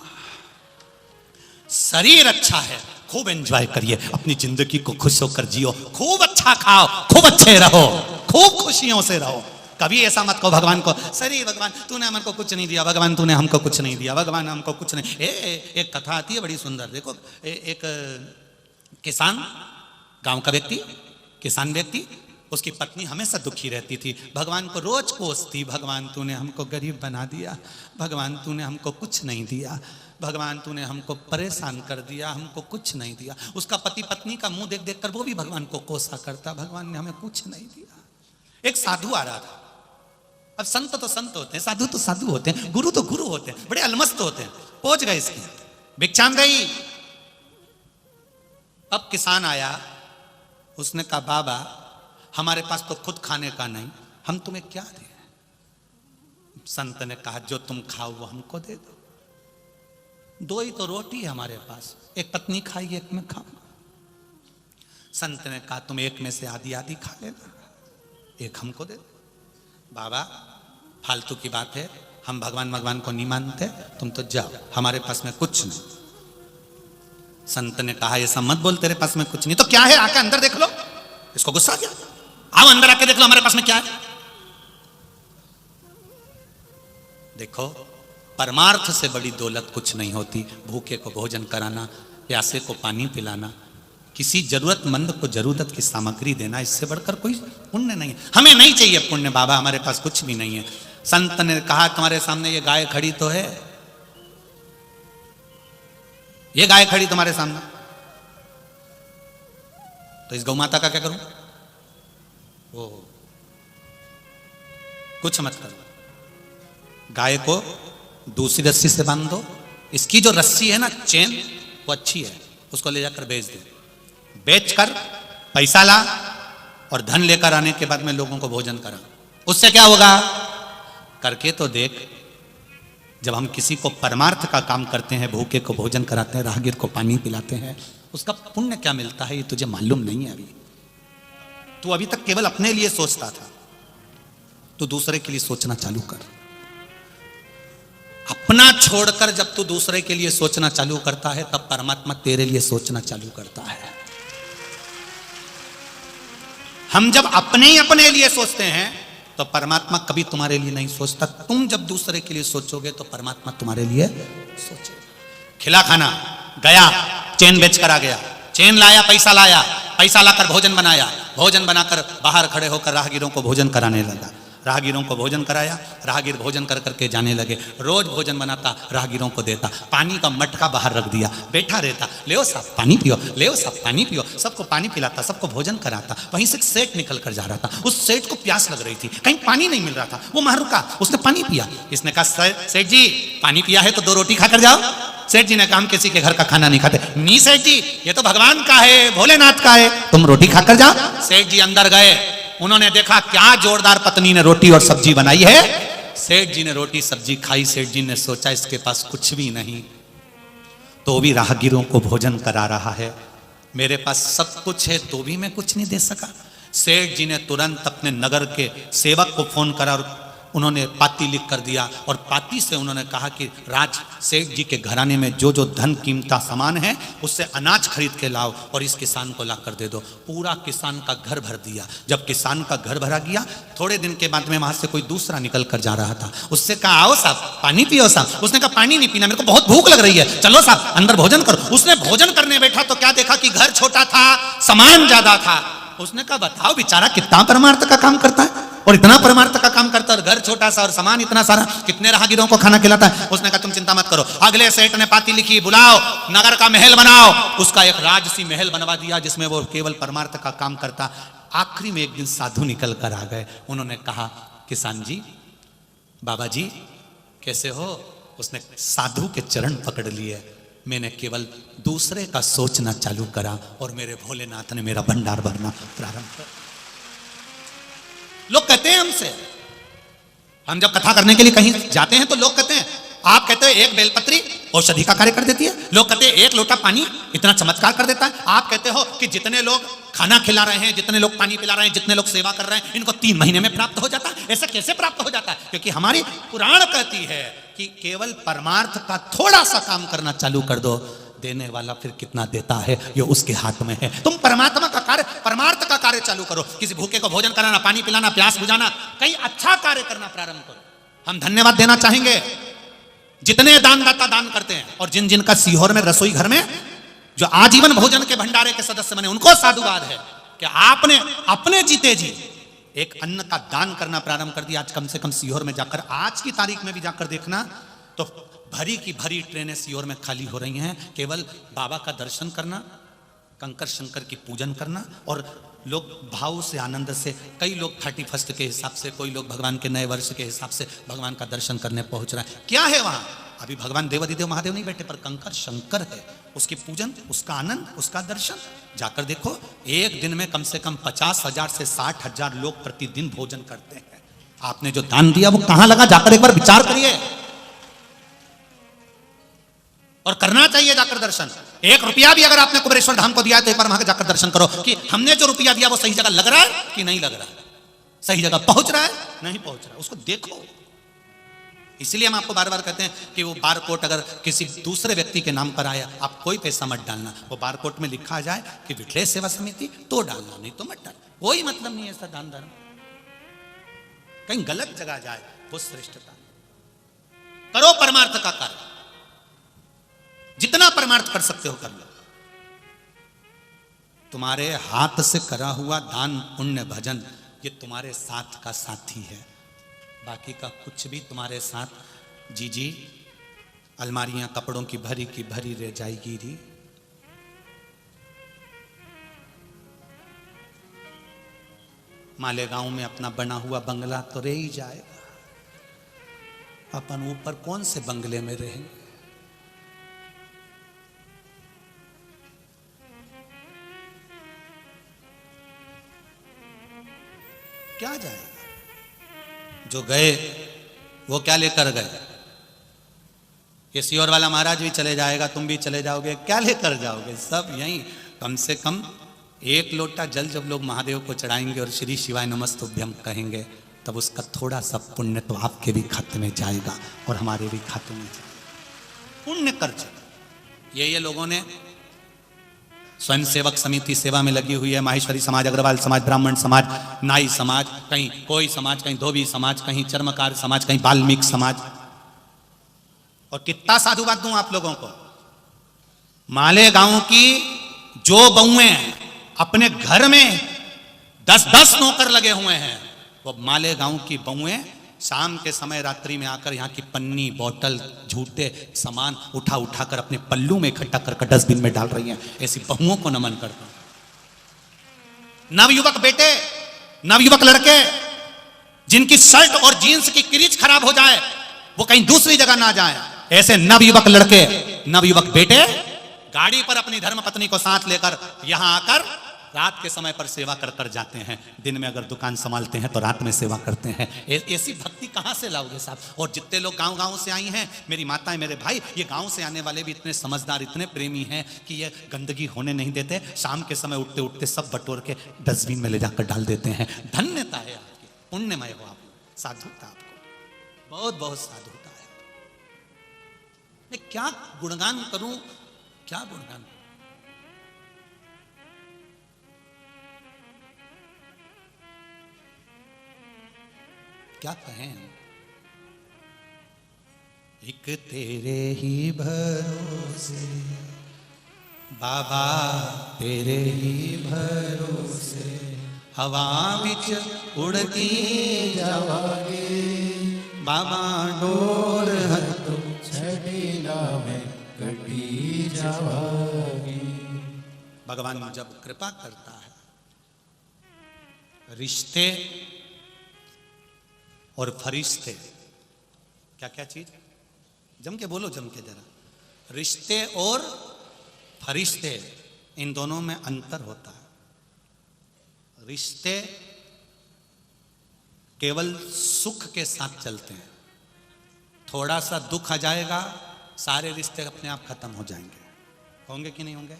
शरीर अच्छा है, खूब एंजॉय करिए, अपनी जिंदगी को खुश होकर जियो, खूब अच्छा खाओ, खूब अच्छे रहो, खूब खुशियों से रहो। कभी ऐसा मत कहो भगवान को, सरी भगवान तूने हमको कुछ नहीं दिया, भगवान तूने हमको कुछ नहीं दिया, भगवान हमको कुछ नहीं। एक कथा आती है बड़ी सुंदर, देखो एक किसान, गांव का व्यक्ति, किसान व्यक्ति, उसकी पत्नी हमेशा दुखी रहती थी, भगवान को रोज कोसती, भगवान तूने हमको गरीब बना दिया, भगवान तूने हमको कुछ नहीं दिया, भगवान तूने हमको परेशान कर दिया, हमको कुछ नहीं दिया। उसका पति पत्नी का मुंह देख देख कर वो भी भगवान को कोसा करता, भगवान ने हमें कुछ नहीं दिया। एक साधु आ रहा था। अब संत तो संत होते हैं, साधु तो साधु होते हैं, गुरु तो गुरु होते हैं, बड़े अलमस्त होते हैं। पहुंच गए इसकी भिक्षाम गई। अब किसान आया, उसने कहा बाबा हमारे पास तो खुद खाने का नहीं, हम तुम्हें क्या दें? संत ने कहा जो तुम खाओ वो हमको दे दो, 2 ही तो रोटी है हमारे पास, एक पत्नी खाएगी एक मैं खाऊंगा। संत ने कहा तुम एक में से आधी आधी खा लेना, एक हमको दे दो। बाबा फालतू की बात है, हम भगवान को नहीं मानते, तुम तो जाओ, हमारे पास में कुछ नहीं। संत ने कहा ऐसा मत बोल, तेरे पास में कुछ नहीं तो क्या है, आके अंदर देख लो। इसको गुस्सा आ गया, आओ अंदर आके देख लो हमारे पास में क्या है। देखो परमार्थ से बड़ी दौलत कुछ नहीं होती, भूखे को भोजन कराना, प्यासे को पानी पिलाना, किसी जरूरतमंद को जरूरत की सामग्री देना, इससे बढ़कर कोई पुण्य नहीं है। हमें नहीं चाहिए पुण्य बाबा, हमारे पास कुछ भी नहीं है। संत ने कहा तुम्हारे सामने ये गाय खड़ी तो है, ये गाय खड़ी तुम्हारे सामने, तो इस गौ माता का क्या करूं? वो कुछ मत करो, गाय को दूसरी रस्सी से बांध दो, इसकी जो रस्सी है ना चेन वो अच्छी है, उसको ले जाकर बेच दो, बेचकर पैसा ला और धन लेकर आने के बाद में लोगों को भोजन करा। उससे क्या होगा? करके तो देख। जब हम किसी को परमार्थ का काम करते हैं, भूखे को भोजन कराते हैं, राहगीर को पानी पिलाते हैं, उसका पुण्य क्या मिलता है ये तुझे मालूम नहीं है। अभी तू अभी तक केवल अपने लिए सोचता था, तू दूसरे के लिए सोचना चालू कर। अपना छोड़कर जब तू दूसरे के लिए सोचना चालू करता है, तब परमात्मा तेरे लिए सोचना चालू करता है। हम जब अपने लिए सोचते हैं तो परमात्मा कभी तुम्हारे लिए नहीं सोचता। तुम जब दूसरे के लिए सोचोगे तो परमात्मा तुम्हारे लिए सोचेगा। खिला खाना गया, चैन बेच कर आ गया, चैन लाया, पैसा लाकर भोजन बनाया, भोजन बनाकर बाहर खड़े होकर राहगीरों को भोजन कराने लगा। राहगीरों को भोजन कराया, राहगीर भोजन कर करके जाने लगे। रोज भोजन बनाता, राहगीरों को देता, पानी का मटका बाहर रख दिया, बैठा रहता, ले साहब पानी पियो, ले साहब पानी पियो, सबको पानी पिलाता, सबको भोजन कराता। वहीं से सेठ निकल कर जा रहा था, उस सेठ को प्यास लग रही थी, कहीं पानी नहीं मिल रहा था, वो वहां रुका, उसने पानी पिया। इसने कहा सेठ जी पानी पिया है तो 2 रोटी खाकर जाओ। सेठ जी ने कहा हम किसी के घर का खाना नहीं खाते। नहीं सेठ जी, ये तो भगवान का है, भोलेनाथ का है, तुम रोटी खाकर जाओ। सेठ जी अंदर गए, उन्होंने देखा क्या जोरदार पत्नी ने रोटी और सब्जी बनाई है। सेठ जी ने रोटी सब्जी खाई। सेठ जी ने सोचा इसके पास कुछ भी नहीं, तो भी राहगीरों को भोजन करा रहा है, मेरे पास सब कुछ है तो भी मैं कुछ नहीं दे सका। सेठ जी ने तुरंत अपने नगर के सेवक को फोन करा और उन्होंने पाती लिख कर दिया, और पाती से उन्होंने कहा कि राज सेठ जी के घराने में जो जो धन कीमता सामान है उससे अनाज खरीद के लाओ और इस किसान को ला कर दे दो। पूरा किसान का घर भर दिया। जब किसान का घर भरा गया, थोड़े दिन के बाद में वहां से कोई दूसरा निकल कर जा रहा था। उससे कहा आओ साहब पानी पियो साहब। उसने कहा पानी नहीं पीना, मेरे को बहुत भूख लग रही है, चलो साहब अंदर भोजन करो। उसने भोजन करने बैठा तो क्या देखा कि घर छोटा था, सामान ज्यादा था। उसने कहा बताओ बेचारा कितना परमार्थ का काम करता है और इतना परमार्थ का काम करता है और घर छोटा सा और सामान इतना सारा, कितने राहगीरों को खाना खिलाता है। उसने कहा तुम चिंता मत करो। अगले सेठ ने पाती लिखी, बुलाओ नगर का महल बनाओ। उसका एक राजसी महल बनवा दिया जिसमें वो केवल परमार्थ का काम करता। आखिरी में एक दिन साधु निकल कर आ गए। उन्होंने कहा किसान जी, बाबा जी कैसे हो? उसने साधु के चरण पकड़ लिए। मैंने केवल दूसरे का सोचना चालू करा और मेरे भोलेनाथ ने मेरा भंडार भरना प्रारंभ कर। लोग कहते हैं हमसे, हम जब कथा करने के लिए कहीं जाते हैं तो लोग कहते हैं, आप कहते हो एक बेलपत्री औषधि का कार्य कर देती है, लोग कहते हैं एक लोटा पानी इतना चमत्कार कर देता है। आप कहते हो कि जितने लोग खाना खिला रहे हैं, जितने लोग पानी पिला रहे हैं, जितने लोग सेवा कर रहे हैं, इनको 3 महीने में प्राप्त हो जाता है। ऐसा कैसे प्राप्त हो जाता है? क्योंकि हमारी पुराण कहती है कि केवल परमार्थ का थोड़ा सा काम करना चालू कर दो, देने वाला फिर कितना देता है ये उसके हाथ में है। तुम परमात्मा का कार्य, परमार्थ का कार्य चालू करो। किसी भूखे को भोजन कराना, पानी पिलाना, प्यास बुझाना, कहीं अच्छा कार्य करना प्रारंभ करो। हम धन्यवाद देना चाहेंगे जितने दानदाता दान करते हैं, और जिन जिनका सीहोर में रसोई घर में जो आजीवन भोजन के भंडारे के सदस्य बने, उनको साधुवाद है कि आपने अपने जीते जी एक अन्न का दान करना प्रारंभ कर दिया। आज कम से कम सीहोर में जाकर, आज की तारीख में भी जाकर देखना तो भरी की भरी ट्रेनें सीहोर में खाली हो रही हैं। केवल बाबा का दर्शन करना, कंकर शंकर की पूजन करना, और लोग भाव से आनंद से, कई लोग 31 के हिसाब से, कोई लोग भगवान के नए वर्ष के हिसाब से भगवान का दर्शन करने पहुंच रहा है। क्या है वहां? अभी भगवान देवादिदेव महादेव नहीं बैठे, पर कंकर शंकर है, उसकी पूजन, उसका आनंद, उसका दर्शन। जाकर देखो, एक दिन में कम से कम 50,000 से 60,000 लोग प्रतिदिन भोजन करते हैं। आपने जो दान दिया वो कहां लगा? जाकर एक बार विचार करिए। और करना चाहिए जाकर दर्शन। 1 रुपया भी अगर आपने कुबेरेश्वर धाम को दिया है तो एक बार वहां जाकर दर्शन करो कि हमने जो रुपया दिया वो सही जगह लग रहा है कि नहीं लग रहा है, सही जगह पहुंच रहा है नहीं पहुंच रहा है, उसको देखो। इसलिए हम आपको बार बार कहते हैं कि वो बारकोड अगर किसी दूसरे व्यक्ति के नाम पर आया, आप कोई पैसा मत डालना। वो बारकोड में लिखा जाए कि विठलेश सेवा समिति, तो डालना, नहीं तो मत डालना। कोई मतलब नहीं है ऐसा दान धर्म। कहीं गलत जगह जाए वो श्रेष्ठता। करो परमार्थ का कार्य, जितना परमार्थ कर सकते हो कर लो। तुम्हारे हाथ से करा हुआ दान, पुण्य, भजन, ये तुम्हारे साथ का साथी है। बाकी का कुछ भी तुम्हारे साथ जी अलमारियां कपड़ों की भरी रह जाएगी री। मालेगांव में अपना बना हुआ बंगला तो रह ही जाएगा, अपन ऊपर कौन से बंगले में रहेंगे? क्या जाएगा? जो गए वो क्या लेकर गए? ये सियोर वाला महाराज भी चले जाएगा, तुम भी चले जाओगे, क्या लेकर जाओगे? सब यहीं। कम से कम एक लोटा जल जब लोग महादेव को चढ़ाएंगे और श्री शिवाय नमस्तुभ्यम कहेंगे, तब उसका थोड़ा सा पुण्य तो आपके भी खाते में जाएगा और हमारे भी खाते में जाएगा। पुण्य कर चले। ये लोगों ने स्वयं सेवक समिति सेवा में लगी हुई है। माहेश्वरी समाज, अग्रवाल समाज, ब्राह्मण समाज, नाई समाज, कहीं कोई समाज, कहीं धोबी समाज, कहीं चर्मकार समाज, कहीं वाल्मीकि समाज। और कितना साधुवाद दूं आप लोगों को। मालेगांव की जो बहुएं अपने घर में 10-10 नौकर लगे हुए हैं, वो मालेगांव की बहुएं शाम के समय रात्रि में आकर यहाँ की पन्नी, बोतल, झूठे सामान उठा उठा कर अपने पल्लू में इकट्ठा कर डस्टबिन में डाल रही हैं। ऐसी बहुओं को नमन करता हूं। नवयुवक बेटे, नवयुवक लड़के जिनकी शर्ट और जीन्स की क्रीज खराब हो जाए, वो कहीं दूसरी जगह ना जाए, ऐसे नवयुवक लड़के, नवयुवक बेटे गाड़ी पर अपनी धर्मपत्नी को साथ लेकर यहां आकर रात के समय पर सेवा कर कर जाते हैं। दिन में अगर दुकान संभालते हैं तो रात में सेवा करते हैं। ऐसी भक्ति कहां से लाओगे साहब? और जितने लोग गांव गांव से आई हैं, मेरी माताएं, मेरे भाई, ये गांव से आने वाले भी इतने समझदार, इतने प्रेमी हैं कि ये गंदगी होने नहीं देते। शाम के समय उठते उठते सब बटोर के डस्टबिन में ले जाकर डाल देते हैं। धन्यता है आपकी, पुण्यमय हो आप, साधुता आपको, बहुत बहुत साधुता है। मैं क्या गुणगान करूं, क्या गुणगान? क्या कहें? एक तेरे ही भरोसे बाबा, तेरे ही भरोसे हवा बिच उड़ती जावागे बाबा, डोर हतो छड़ीला में कटी जावागे। भगवान जब कृपा करता है, रिश्ते और फरिश्ते, क्या क्या चीज? जम के बोलो, जम के जरा। रिश्ते और फरिश्ते, इन दोनों में अंतर होता है। रिश्ते केवल सुख के साथ चलते हैं। थोड़ा सा दुख आ जाएगा, सारे रिश्ते अपने आप खत्म हो जाएंगे। होंगे कि नहीं होंगे?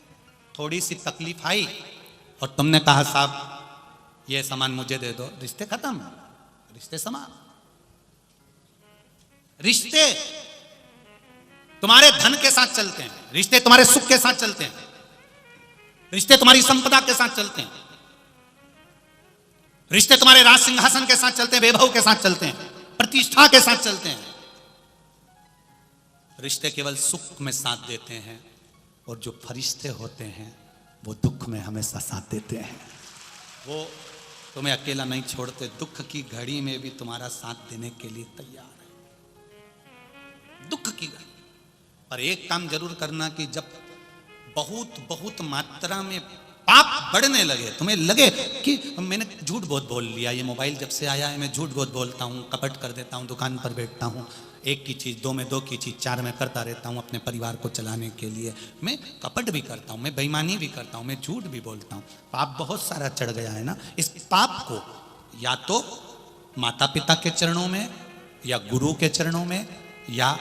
थोड़ी सी तकलीफ आई और तुमने कहा साहब ये सामान मुझे दे दो, रिश्ते खत्म, रिश्ते समाप्त। रिश्ते तुम्हारे धन के साथ चलते हैं, रिश्ते तुम्हारे सुख के साथ चलते हैं, रिश्ते तुम्हारी संपदा के साथ चलते हैं, रिश्ते तुम्हारे राज सिंहासन के साथ चलते हैं, वैभव के साथ चलते हैं, प्रतिष्ठा के साथ चलते हैं। रिश्ते केवल सुख में साथ देते हैं, और जो फरिश्ते होते हैं वो दुख में हमेशा साथ देते हैं। वो तुम्हें अकेला नहीं छोड़ते, दुख की घड़ी में भी तुम्हारा साथ देने के लिए तैयार है। दुख की घड़ी पर एक काम जरूर करना कि जब बहुत बहुत मात्रा में पाप बढ़ने लगे, तुम्हें लगे कि मैंने झूठ बहुत बोल लिया, ये मोबाइल जब से आया है मैं झूठ बहुत बोलता हूँ, कपट कर देता हूँ, दुकान पर बैठता हूँ, एक की चीज़ दो में, दो की चीज़ चार में करता रहता हूँ अपने परिवार को चलाने के लिए, मैं कपट भी करता हूँ, मैं बेईमानी भी करता हूँ, मैं झूठ भी बोलता हूँ, पाप बहुत सारा चढ़ गया है ना। इस पाप को या तो माता पिता के चरणों में, या गुरु के चरणों में, या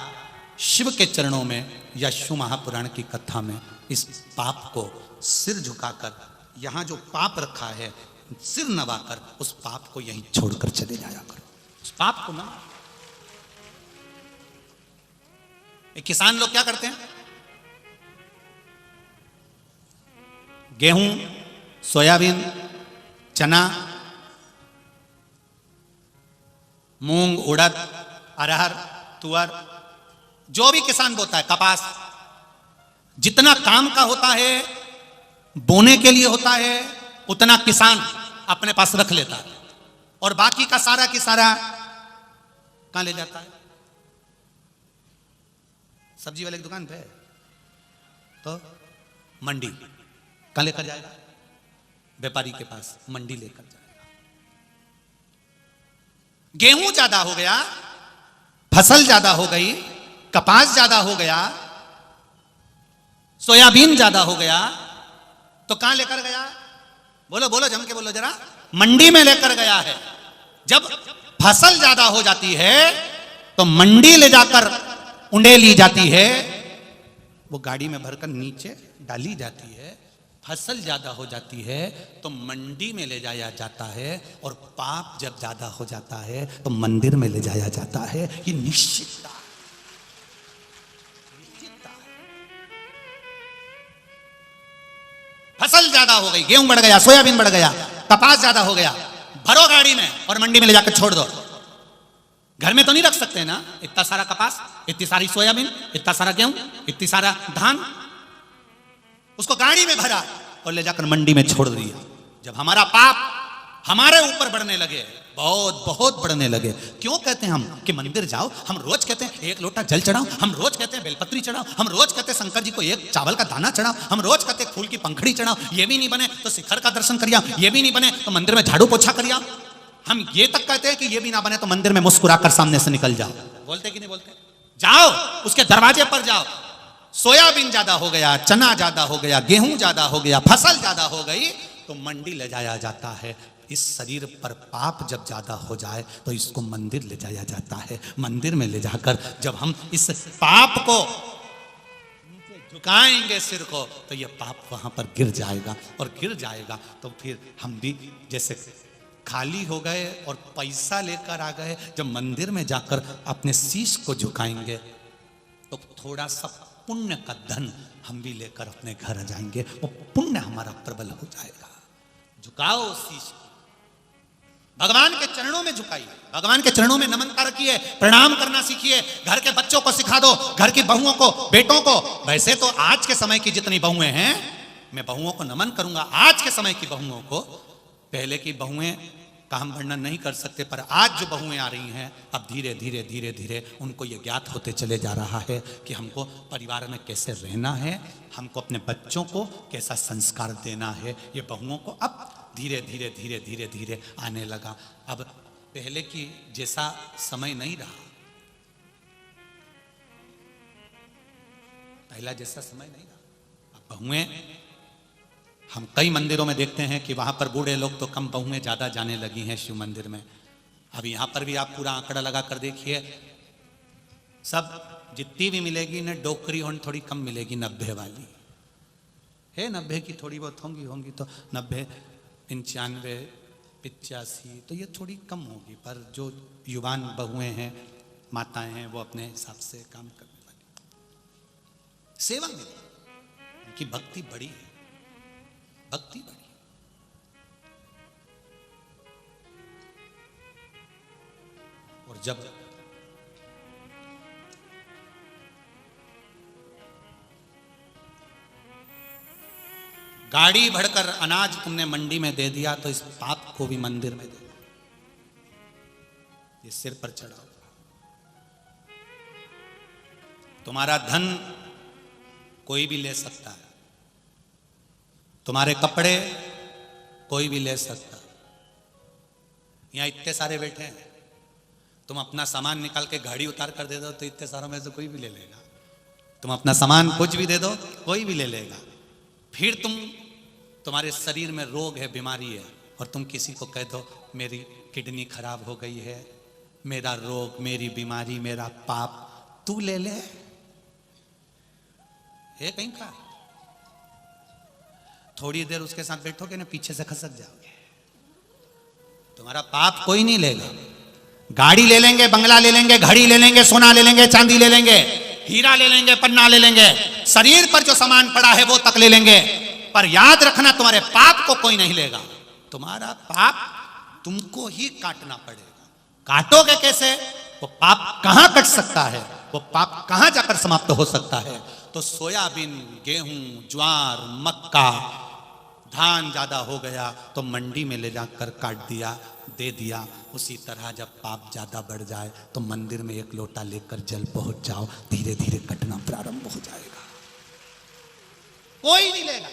शिव के चरणों में, या शिव महापुराण की कथा में इस पाप को सिर झुकाकर, यहां जो पाप रखा है सिर नवाकर उस पाप को यहीं छोड़कर चले जाया करो। उस पाप को ना, किसान लोग क्या करते हैं? गेहूं, सोयाबीन, चना, मूंग, उड़द, अरहर, तुअर, जो भी किसान बोता है, कपास, जितना काम का होता है बोने के लिए होता है, उतना किसान अपने पास रख लेता है, और बाकी का सारा की सारा कहां ले जाता है? सब्जी वाले की दुकान पे, तो मंडी कहां लेकर जाएगा? व्यापारी के पास मंडी लेकर जाएगा। गेहूं ज्यादा हो गया, फसल ज्यादा हो गई, कपास ज्यादा हो गया, सोयाबीन ज्यादा हो गया, तो कहां लेकर गया? बोलो बोलो, जम के बोलो जरा। मंडी में लेकर गया है। जब फसल ज्यादा हो जाती है तो मंडी ले जाकर उंडे ली जाती है, वो गाड़ी में भरकर नीचे डाली जाती है। फसल ज्यादा हो जाती है तो मंडी में ले जाया जाता है, और पाप जब ज्यादा हो जाता है तो मंदिर में ले जाया जाता है। ये निश्चितता है। फसल ज्यादा हो गई, गेहूं बढ़ गया, सोयाबीन बढ़ गया, कपास ज्यादा हो गया, भरो गाड़ी में और मंडी में ले जाकर छोड़ दो। घर में तो नहीं रख सकते ना, इतना सारा कपास, इतनी सारी सोयाबीन, इतना सारा गेहूं, इतनी सारा धान। उसको गाड़ी में भरा और ले जाकर मंडी में छोड़ दिया। जब हमारा पाप हमारे ऊपर बढ़ने लगे, बहुत बहुत बढ़ने लगे। क्यों कहते हैं हम कि मंदिर जाओ? हम रोज कहते हैं एक लोटा जल चढ़ाओ, हम रोज कहते हैं बेलपत्री चढ़ाओ, हम रोज कहते हैं शंकर जी को एक चावल का दाना चढ़ाओ, हम रोज कहते हैं फूल की पंखड़ी चढ़ाओ। ये भी नहीं बने तो शिखर का दर्शन करिया, ये भी नहीं बने तो मंदिर में झाड़ू पोछा करिया। हम ये तक कहते हैं कि ये भी ना बने तो मंदिर में मुस्कुराकर सामने से निकल जाओ। बोलते कि नहीं बोलते? जाओ, उसके दरवाजे पर जाओ। सोयाबीन ज्यादा हो गया, चना ज्यादा हो गया, गेहूं ज्यादा हो गया, फसल ज्यादा हो गई तो मंडी ले जाया जाता है। इस शरीर पर पाप जब ज्यादा हो जाए तो इसको मंदिर ले जाया जाता है। मंदिर में ले जाकर जब हम इस पाप को झुकाएंगे सिर को, तो ये पाप वहां पर गिर जाएगा, और गिर जाएगा तो फिर हम भी जैसे खाली हो गए और पैसा लेकर आ गए, जब मंदिर में जाकर अपने शीश को झुकाएंगे तो थोड़ा सा पुण्य का धन हम भी लेकर अपने घर आ जाएंगे। वो पुण्य हमारा प्रबल हो जाएगा। झुकाओ शीश, भगवान के चरणों में झुकाइए, भगवान के चरणों में नमन रखिए, प्रणाम करना सीखिए। घर के बच्चों को सिखा दो, घर की बहुओं को, बेटों को। वैसे तो आज के समय की जितनी बहुएं हैं, मैं बहुओं को नमन करूंगा। आज के समय की बहुओं को, पहले की बहुएं का हम वर्णन नहीं कर सकते, पर आज जो बहुएं आ रही हैं, अब धीरे धीरे धीरे धीरे उनको ये ज्ञात होते चले जा रहा है कि हमको परिवार में कैसे रहना है, हमको अपने बच्चों को कैसा संस्कार देना है। ये बहुओं को अब धीरे धीरे धीरे धीरे धीरे आने लगा। अब पहले की जैसा समय नहीं रहा, पहला जैसा समय नहीं रहा। अब बहुएं, हम कई मंदिरों में देखते हैं कि वहां पर बूढ़े लोग तो कम, बहुएं ज्यादा जाने लगी हैं शिव मंदिर में। अब यहां पर भी आप पूरा आंकड़ा लगा कर देखिए, सब जितनी भी मिलेगी ना डोकरी होन थोड़ी कम मिलेगी, 90 वाली है, 90 की थोड़ी बहुत होंगी तो 90, 95, 85 तो ये थोड़ी कम होगी। पर जो युवान बहुएं हैं, माताएं हैं, वो अपने हिसाब से काम करने वाली सेवा में उनकी भक्ति बड़ी है, भक्ति बड़ी। और जब गाड़ी भरकर अनाज तुमने मंडी में दे दिया तो इस पाप को भी मंदिर में दे दो। ये सिर पर चढ़ाओ। तुम्हारा धन कोई भी ले सकता है, तुम्हारे कपड़े कोई भी ले सकता है। यहां इतने सारे बैठे हैं, तुम अपना सामान निकाल के गाड़ी उतार कर दे दो तो इतने सारों में से कोई भी ले लेगा। तुम अपना सामान कुछ भी दे दो, कोई भी ले लेगा। फिर तुम्हारे शरीर में रोग है, बीमारी है, और तुम किसी को कह दो मेरी किडनी खराब हो गई है, मेरा रोग, मेरी बीमारी, मेरा पाप तू ले ले, है कहीं का। थोड़ी देर उसके साथ बैठोगे ना, पीछे से खसक जाओगे। तुम्हारा पाप कोई नहीं लेगा। गाड़ी ले लेंगे, बंगला ले लेंगे, घड़ी ले लेंगे, सोना ले लेंगे, चांदी ले लेंगे, हीरा ले लेंगे, पन्ना ले लेंगे, शरीर पर जो सामान पड़ा है वो तक ले लेंगे, पर याद रखना तुम्हारे पाप को कोई नहीं लेगा। तुम्हारा पाप तुमको ही काटना पड़ेगा। काटोगे कैसे? वो पाप कहां कट सकता है, वो पाप कहां जाकर समाप्त हो सकता है? तो सोयाबीन, गेहूं, ज्वार, मक्का, धान ज्यादा हो गया तो मंडी में ले जाकर काट दिया, दे दिया। उसी तरह जब पाप ज्यादा बढ़ जाए तो मंदिर में एक लोटा लेकर जल पहुंच जाओ, धीरे धीरे कटना प्रारंभ हो जाएगा। कोई नहीं लेगा।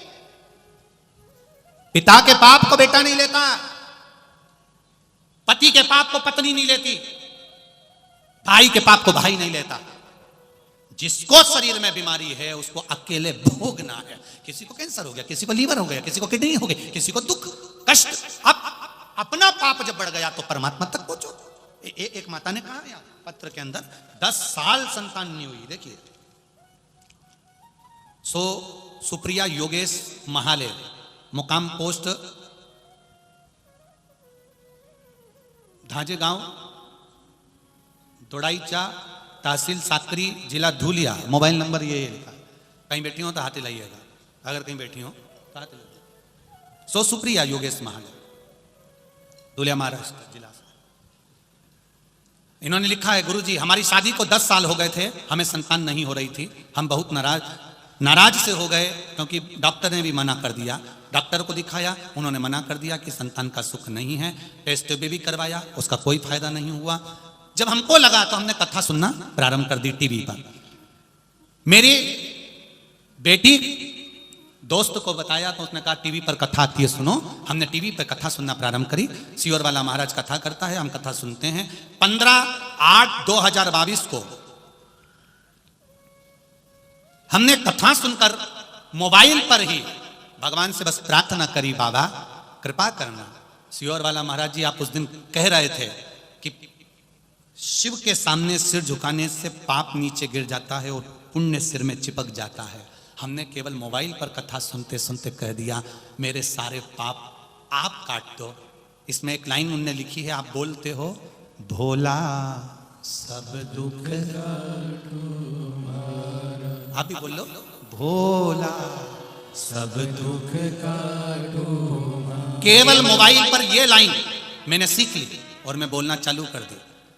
पिता के पाप को बेटा नहीं लेता, पति के पाप को पत्नी नहीं लेती, भाई के पाप को भाई नहीं लेता। जिसको शरीर में बीमारी है उसको अकेले भोगना है। किसी को कैंसर हो गया, किसी को लीवर हो गया, किसी को किडनी हो गई, किसी को दुख कष्ट। अब अपना पाप जब बढ़ गया तो परमात्मा तक पहुंचो। एक माता ने कहा, पत्र के अंदर 10 साल संतान नहीं हुई। देखिए, सो सुप्रिया योगेश महाले, मुकाम पोस्ट धाजे गांव, दोड़ाईचा, तहसील साकरी, जिला धूलिया। मोबाइल नंबर ये लिखा। कहीं बैठी हो तो हाथ हिलाइएगा, अगर कहीं बैठी हो तो हाथ हिलाइएगा। सो सुप्रिया योगेश महाले, धूलिया, महाराष्ट्र जिला। इन्होंने लिखा है, गुरुजी हमारी शादी को 10 साल हो गए थे, हमें संतान नहीं हो रही थी। हम बहुत नाराज से हो गए क्योंकि डॉक्टर ने भी मना कर दिया। डॉक्टर को दिखाया, उन्होंने मना कर दिया कि संतान का सुख नहीं है। टेस्ट भी करवाया, उसका कोई फायदा नहीं हुआ। जब हमको लगा तो हमने कथा सुनना प्रारंभ कर दी टीवी पर। मेरी बेटी दोस्त को बताया तो उसने कहा टीवी पर कथा आती है, सुनो। हमने टीवी पर कथा सुनना प्रारंभ करी। सियोर वाला महाराज कथा करता है, हम कथा सुनते हैं। 15/8/2022 को हमने कथा सुनकर मोबाइल पर ही भगवान से बस प्रार्थना करी, बाबा कृपा करना। सियोर वाला महाराज जी, आप उस दिन कह रहे थे कि शिव के सामने सिर झुकाने से पाप नीचे गिर जाता है और पुण्य सिर में चिपक जाता है। हमने केवल मोबाइल पर कथा सुनते सुनते कह दिया, मेरे सारे पाप आप काट दो। इसमें एक लाइन उनने लिखी है, आप बोलते हो, भोला सब दुख काटो। आप भी बोल लो, भोला सब दुख काटो। केवल मोबाइल पर ये लाइन मैंने सीख ली और मैं बोलना चालू कर दी।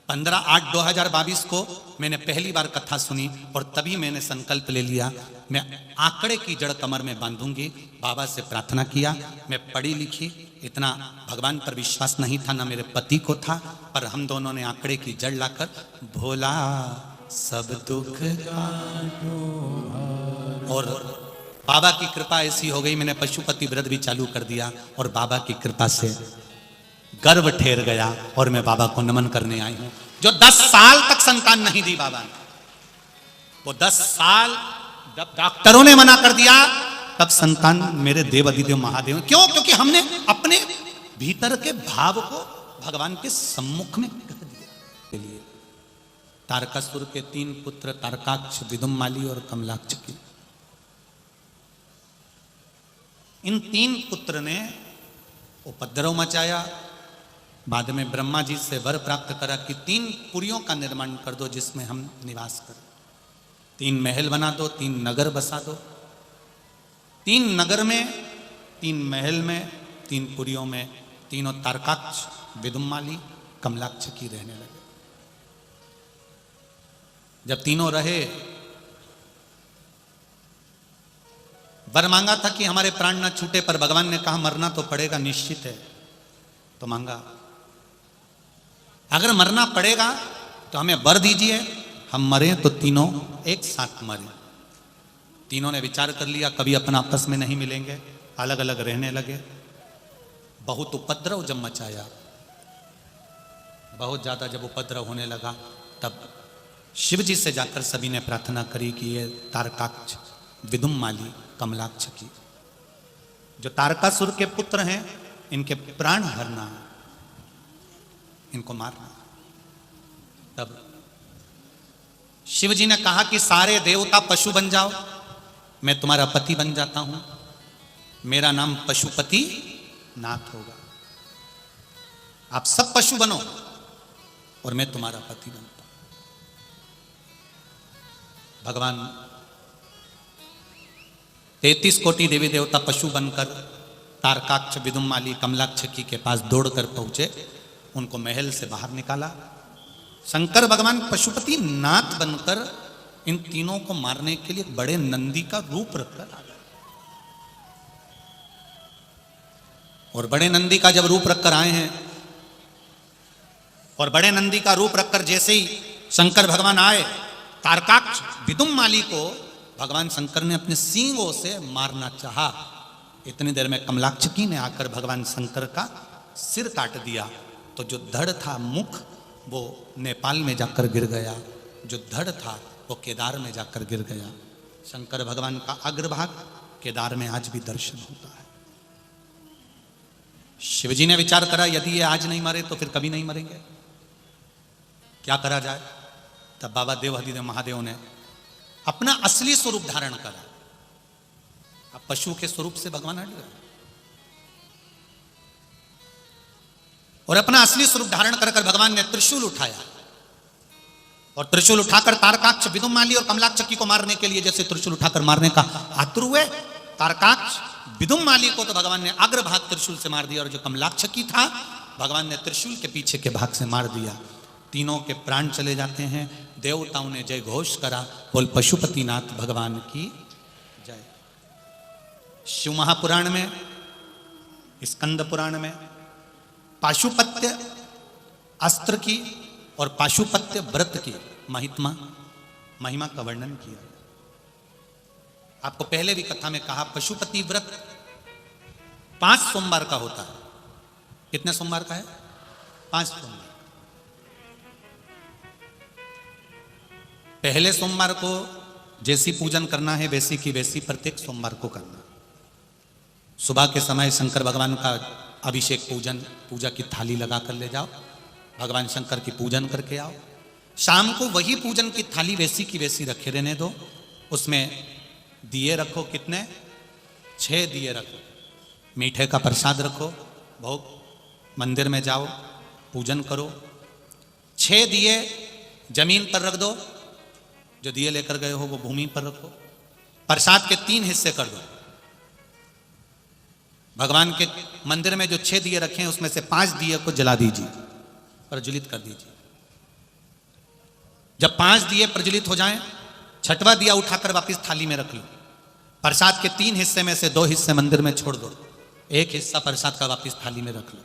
15/8/2022 को मैंने पहली बार कथा सुनी और तभी मैंने संकल्प ले लिया, मैं आंकड़े की जड़ कमर में बांधूंगी। बाबा से प्रार्थना किया। मैं पढ़ी लिखी, इतना भगवान पर विश्वास नहीं था, ना मेरे पति को था, पर हम दोनों ने आंकड़े की जड़ लाकर भोला सब दुख काटो। और बाबा की कृपा ऐसी हो गई, मैंने पशुपति व्रत भी चालू कर दिया और बाबा की कृपा से गर्व ठेर गया और मैं बाबा को नमन करने आई हूं। जो 10 साल तक संतान नहीं दी बाबा ने, वो 10 साल जब डॉक्टरों ने मना कर दिया तब संतान मेरे देव अधिदेव महादेव। क्यों? क्योंकि हमने अपने भीतर के भाव को भगवान के सम्मुख में कह दिया। तारकासुर के 3 पुत्र तारकाक्ष, विदुम्माली और कमलाक्ष की, इन 3 पुत्र ने उपद्रव मचाया। बाद में ब्रह्मा जी से वर प्राप्त करा कि 3 पुरियों का निर्माण कर दो जिसमें हम निवास करें। 3 महल बना दो, 3 नगर बसा दो। 3 नगर में, 3 महल में, 3 पुरियों में तीनों तारकाक्ष, विदुम्माली, कमलाक्ष की रहने लगे। जब तीनों रहे, वर मांगा था कि हमारे प्राण ना छूटे, पर भगवान ने कहा मरना तो पड़ेगा, निश्चित है। तो मांगा, अगर मरना पड़ेगा तो हमें वर दीजिए, हम मरें तो तीनों एक साथ मरें। तीनों ने विचार कर लिया, कभी अपन आपस में नहीं मिलेंगे, अलग अलग रहने लगे। बहुत उपद्रव जब मचाया, बहुत ज्यादा जब उपद्रव होने लगा, तब शिव जी से जाकर सभी ने प्रार्थना करी कि ये तारकाक्ष, विदुम्माली, कमलाक्ष की, जो तारकासुर के पुत्र हैं, इनके प्राण हरना, इनको मारना। तब शिव जी ने कहा कि सारे देवता पशु बन जाओ, मैं तुम्हारा पति बन जाता हूं, मेरा नाम पशुपति नाथ होगा। आप सब पशु बनो और मैं तुम्हारा पति बनता हूं। भगवान 33 कोटि देवी देवता पशु बनकर तारकाक्ष, विदुम्माली, कमलाक्ष की के पास दौड़कर पहुंचे, उनको महल से बाहर निकाला। शंकर भगवान पशुपति नाथ बनकर इन तीनों को मारने के लिए बड़े नंदी का रूप रखकर आ गए। और बड़े नंदी का जब रूप रखकर आए हैं, और बड़े नंदी का रूप रखकर जैसे ही शंकर भगवान आए, तारकाक्ष, विदुम्माली को भगवान शंकर ने अपने सींगों से मारना चाहा। इतनी देर में कमलाक्षकी ने आकर भगवान शंकर का सिर काट दिया। तो जो धड़ था मुख, वो नेपाल में जाकर गिर गया, जो धड़ था वो केदार में जाकर गिर गया। शंकर भगवान का अग्रभाग केदार में आज भी दर्शन होता है। शिवजी ने विचार करा, यदि ये आज नहीं मरे तो फिर कभी नहीं मरेंगे, क्या करा जाए। तब बाबा देवाधिदेव महादेव ने अपना असली स्वरूप धारण करा। अब पशु के स्वरूप से भगवान हट गए और अपना असली स्वरूप धारण कर भगवान ने त्रिशूल उठाया और त्रिशूल उठाकर तारकाक्ष, विदुमाली और कमलाक्षकी को मारने के लिए जैसे त्रिशूल उठाकर मारने का आतुर हुए, तारकाक्ष विदुमाली को तो भगवान ने अग्रभाग त्रिशूल से मार दिया और जो कमलाक्षकी था भगवान ने त्रिशूल के पीछे के भाग से मार दिया। तीनों के प्राण चले जाते हैं। देवताओं ने जय घोष करा, बोल पशुपतिनाथ भगवान की जय। शिव महापुराण में, स्कंद पुराण में पाशुपत्य अस्त्र की और पाशुपत्य व्रत की महिमा का वर्णन किया। आपको पहले भी कथा में कहा, पशुपति व्रत 5 सोमवार का होता है। कितने सोमवार का है? 5 सोमवार। पहले सोमवार को जैसी पूजन करना है वैसी की वैसी प्रत्येक सोमवार को करना। सुबह के समय शंकर भगवान का अभिषेक पूजा की थाली लगा कर ले जाओ, भगवान शंकर की पूजन करके आओ। शाम को वही पूजन की थाली वैसी की वैसी रखे रहने दो, उसमें दिए रखो। कितने? 6 दिए रखो। मीठे का प्रसाद रखो, भोग, मंदिर में जाओ, पूजन करो। 6 दिए जमीन पर रख दो, जो दिए लेकर गए हो वो भूमि पर रखो। प्रसाद के 3 हिस्से कर दो। भगवान के मंदिर में जो 6 दिए रखे हैं उसमें से 5 दिए को जला दीजिए, प्रज्वलित कर दीजिए। जब 5 दिए प्रज्वलित हो जाएं, 6वां दिया उठाकर वापस थाली में रख लो। प्रसाद के 3 हिस्से में से 2 हिस्से मंदिर में छोड़ दो, 1 हिस्सा प्रसाद का वापस थाली में रख लो।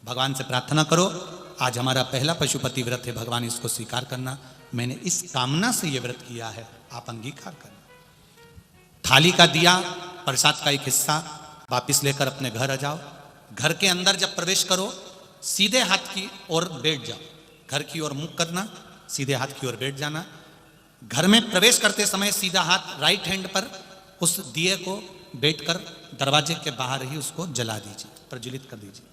भगवान से प्रार्थना करो, आज हमारा पहला पशुपति व्रत है, भगवान इसको स्वीकार करना। मैंने इस कामना से यह व्रत किया है, आप अंगीकार करना। थाली का दिया, प्रसाद का 1 हिस्सा वापिस लेकर अपने घर आ जाओ। घर के अंदर जब प्रवेश करो, सीधे हाथ की ओर बैठ जाओ। घर की ओर मुख करना, सीधे हाथ की ओर बैठ जाना। घर में प्रवेश करते समय सीधा हाथ राइट हैंड पर उस दिए को बैठकर दरवाजे के बाहर ही उसको जला दीजिए, प्रज्वलित कर दीजिए।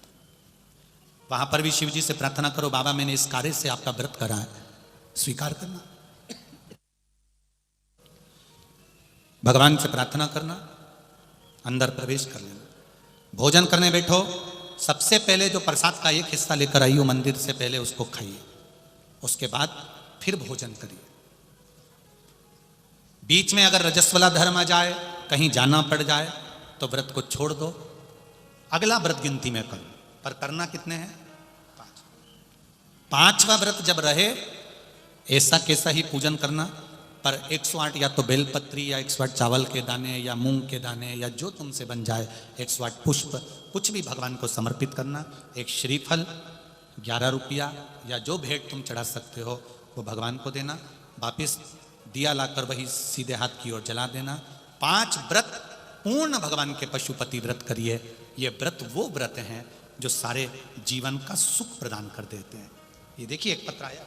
वहां पर भी शिव जी से प्रार्थना करो, बाबा मैंने इस कार्य से आपका व्रत करा है, स्वीकार करना। भगवान से प्रार्थना करना, अंदर प्रवेश कर लेना। भोजन करने बैठो, सबसे पहले जो प्रसाद का 1 हिस्सा लेकर आई हो मंदिर से पहले उसको खाइए, उसके बाद फिर भोजन करिए। बीच में अगर रजस्वला धर्म आ जाए, कहीं जाना पड़ जाए तो व्रत को छोड़ दो, अगला व्रत गिनती में करो। पर करना कितने हैं? 5। 5वां व्रत जब रहे ऐसा कैसा ही पूजन करना, पर 108 या तो बेलपत्री या 108 चावल के दाने या मूंग के दाने या जो तुमसे बन जाए, 108 पुष्प, कुछ भी भगवान को समर्पित करना। 1 श्रीफल, 11 रुपया या जो भेंट तुम चढ़ा सकते हो वो भगवान को देना। वापिस दिया लाकर वही सीधे हाथ की ओर जला देना। 5 व्रत पूर्ण भगवान के पशुपति व्रत करिए। ये व्रत वो व्रत हैं जो सारे जीवन का सुख प्रदान कर देते हैं। ये देखिए एक पत्र आया,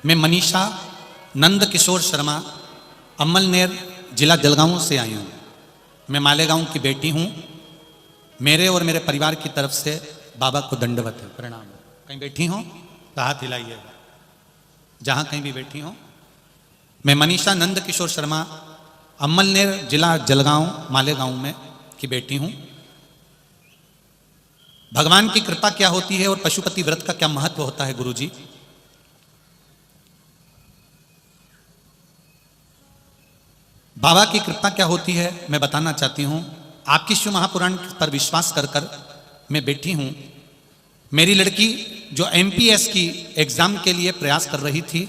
मैं मनीषा नंद किशोर शर्मा, अम्मलनेर जिला जलगांव से आई हूँ। मैं मालेगांव की बेटी हूँ। मेरे और मेरे परिवार की तरफ से बाबा को दंडवत है, प्रणाम। कहीं बैठी हो तो हाथ हिलाइए, जहाँ कहीं भी बैठी हो। मैं मनीषा नंद किशोर शर्मा, अम्मलनेर जिला जलगांव मालेगांव में की बेटी हूँ। भगवान की कृपा क्या होती है और पशुपति व्रत का क्या महत्व होता है गुरुजी? बाबा की कृपा क्या होती है मैं बताना चाहती हूँ। आपकी शिव महापुराण पर विश्वास कर कर मैं बैठी हूँ। मेरी लड़की जो MPS की एग्ज़ाम के लिए प्रयास कर रही थी,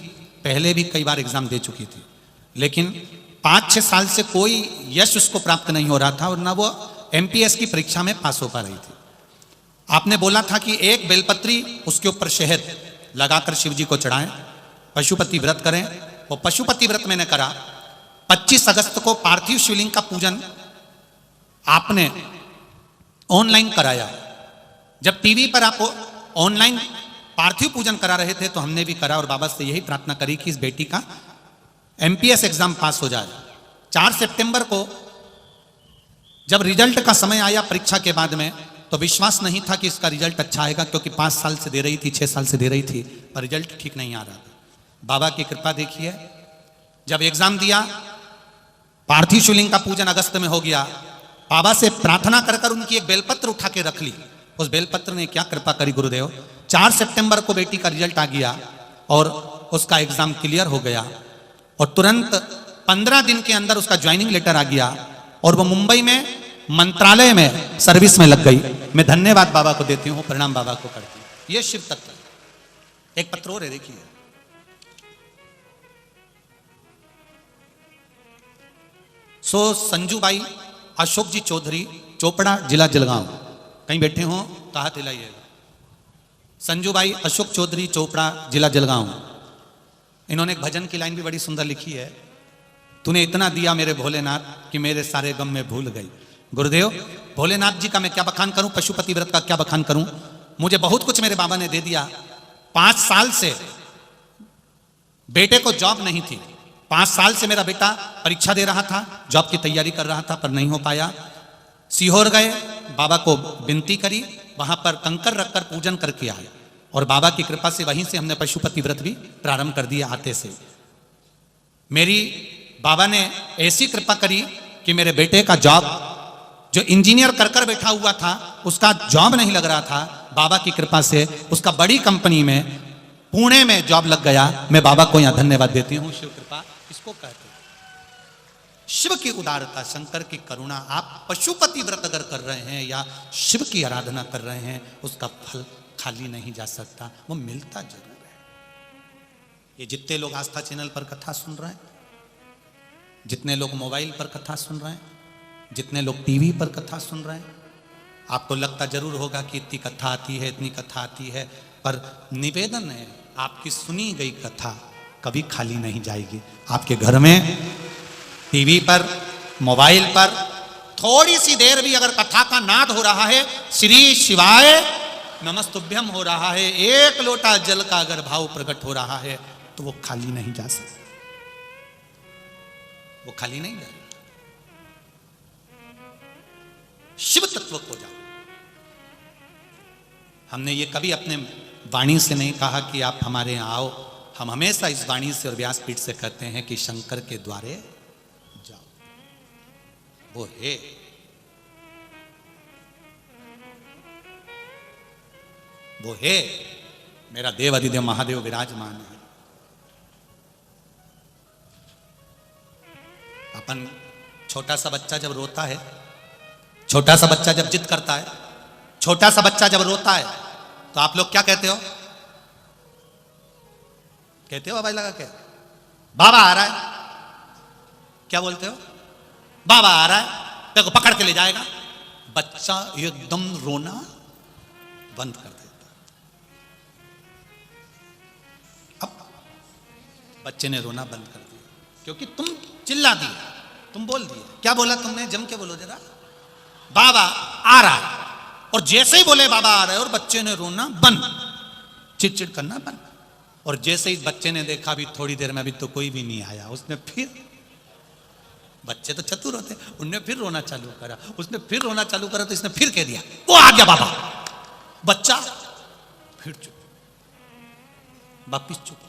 पहले भी कई बार एग्ज़ाम दे चुकी थी, लेकिन 5-6 साल से कोई यश उसको प्राप्त नहीं हो रहा था और ना वो MPS की परीक्षा में पास हो पा रही थी। आपने बोला था कि 1 बेलपत्री उसके ऊपर शहद लगाकर शिव जी को चढ़ाएं, पशुपति व्रत करें। वो पशुपति व्रत मैंने करा। 25 अगस्त को पार्थिव शिवलिंग का पूजन आपने ऑनलाइन कराया। जब टीवी पर आप ऑनलाइन पार्थिव पूजन करा रहे थे तो हमने भी करा और बाबा से यही प्रार्थना करी कि इस बेटी का एमपीएस एग्जाम पास हो जाए। 4 सितंबर को जब रिजल्ट का समय आया परीक्षा के बाद में, तो विश्वास नहीं था कि इसका रिजल्ट अच्छा आएगा, क्योंकि 5 साल से दे रही थी, 6 साल से दे रही थी, पर रिजल्ट ठीक नहीं आ रहा था। बाबा की कृपा देखिए, जब एग्जाम दिया, पार्थिव शिवलिंग का पूजन अगस्त में हो गया। बाबा से प्रार्थना कर कर उनकी एक बेलपत्र उठा के रख ली। उस बेलपत्र ने क्या कृपा करी गुरुदेव, 4 सितंबर को बेटी का रिजल्ट आ गया और उसका एग्जाम क्लियर हो गया और तुरंत 15 दिन के अंदर उसका ज्वाइनिंग लेटर आ गया और वो मुंबई में मंत्रालय में सर्विस में लग गई। मैं धन्यवाद बाबा को देती हूँ, प्रणाम बाबा को करती हूँ। ये शिव तत्व। एक पत्र और है, देखिए, सो संजूबाई अशोक जी चौधरी, चोपड़ा, जिला जलगांव। कहीं बैठे हो तो हाथ हिलाइएगा। संजूबाई अशोक चौधरी, चोपड़ा, जिला जलगांव। इन्होंने एक भजन की लाइन भी बड़ी सुंदर लिखी है, तूने इतना दिया मेरे भोलेनाथ कि मेरे सारे गम में भूल गई। गुरुदेव, भोलेनाथ जी का मैं क्या बखान करूं, पशुपति व्रत का क्या बखान करूं। मुझे बहुत कुछ मेरे बाबा ने दे दिया। 5 साल से बेटे को जॉब नहीं थी। 5 साल से मेरा बेटा परीक्षा दे रहा था, जॉब की तैयारी कर रहा था, पर नहीं हो पाया। सीहोर गए, बाबा को विनती करी, वहां पर कंकर रखकर पूजन करके आए और बाबा की कृपा से वहीं से हमने पशुपति व्रत भी प्रारंभ कर दिया आते से। मेरी बाबा ने ऐसी कृपा करी कि मेरे बेटे का जॉब, जो इंजीनियर कर कर बैठा हुआ था, उसका जॉब नहीं लग रहा था। बाबा की कृपा से उसका बड़ी कंपनी में पुणे में जॉब लग गया। मैं बाबा को यहां धन्यवाद देती हूं। शिव कृपा इसको कहते हैं, शिव की उदारता, शंकर की करुणा। आप पशुपति व्रत अगर कर रहे हैं या शिव की आराधना कर रहे हैं, उसका फल खाली नहीं जा सकता, वो मिलता जरूर है। ये जितने लोग आस्था चैनल पर कथा सुन रहे हैं, जितने लोग मोबाइल पर कथा सुन रहे हैं, जितने लोग टीवी पर कथा सुन रहे हैं, आपको लगता जरूर होगा कि इतनी कथा आती है, इतनी कथा आती है, पर निवेदन है, आपकी सुनी गई कथा कभी खाली नहीं जाएगी। आपके घर में टीवी पर, मोबाइल पर थोड़ी सी देर भी अगर कथा का नाद हो रहा है, श्री शिवाय नमस्तुभ्यम हो रहा है, एक लोटा जल का अगर भाव प्रकट हो रहा है, तो वो खाली नहीं जा सकता, वो खाली नहीं जाएगा। शिव तत्व को जाओ। हमने ये कभी अपने वाणी से नहीं कहा कि आप हमारे यहां आओ। हम हमेशा इस वाणी से और व्यासपीठ से कहते हैं कि शंकर के द्वारे जाओ। वो है, वो है, मेरा देव अधिदेव महादेव विराजमान है। अपन छोटा सा बच्चा जब रोता है, छोटा सा बच्चा जब जिद करता है, छोटा सा बच्चा जब रोता है, तो आप लोग क्या कहते हो? कहते हो भाई लगा के, बाबा आ रहा है। क्या बोलते हो? बाबा आ रहा है, देखो पकड़ के ले जाएगा। बच्चा एकदम रोना बंद कर देता। अब बच्चे ने रोना बंद कर दिया क्योंकि तुम चिल्ला दिए, तुम बोल दिए। क्या बोला तुमने? जम के बोलो जरा। बाबा आ रहा है। और जैसे ही बोले बाबा आ रहा है, और बच्चे ने रोना बंद, चिड़चिड़ करना बंद। और जैसे ही बच्चे ने देखा भी थोड़ी देर में अभी तो कोई भी नहीं आया, उसने फिर, बच्चे तो चतुर होते, उनने फिर रोना चालू करा, उसने फिर रोना चालू करा, तो इसने फिर कह दिया वो आ गया बाबा। बच्चा फिर चुप, वापिस चुप।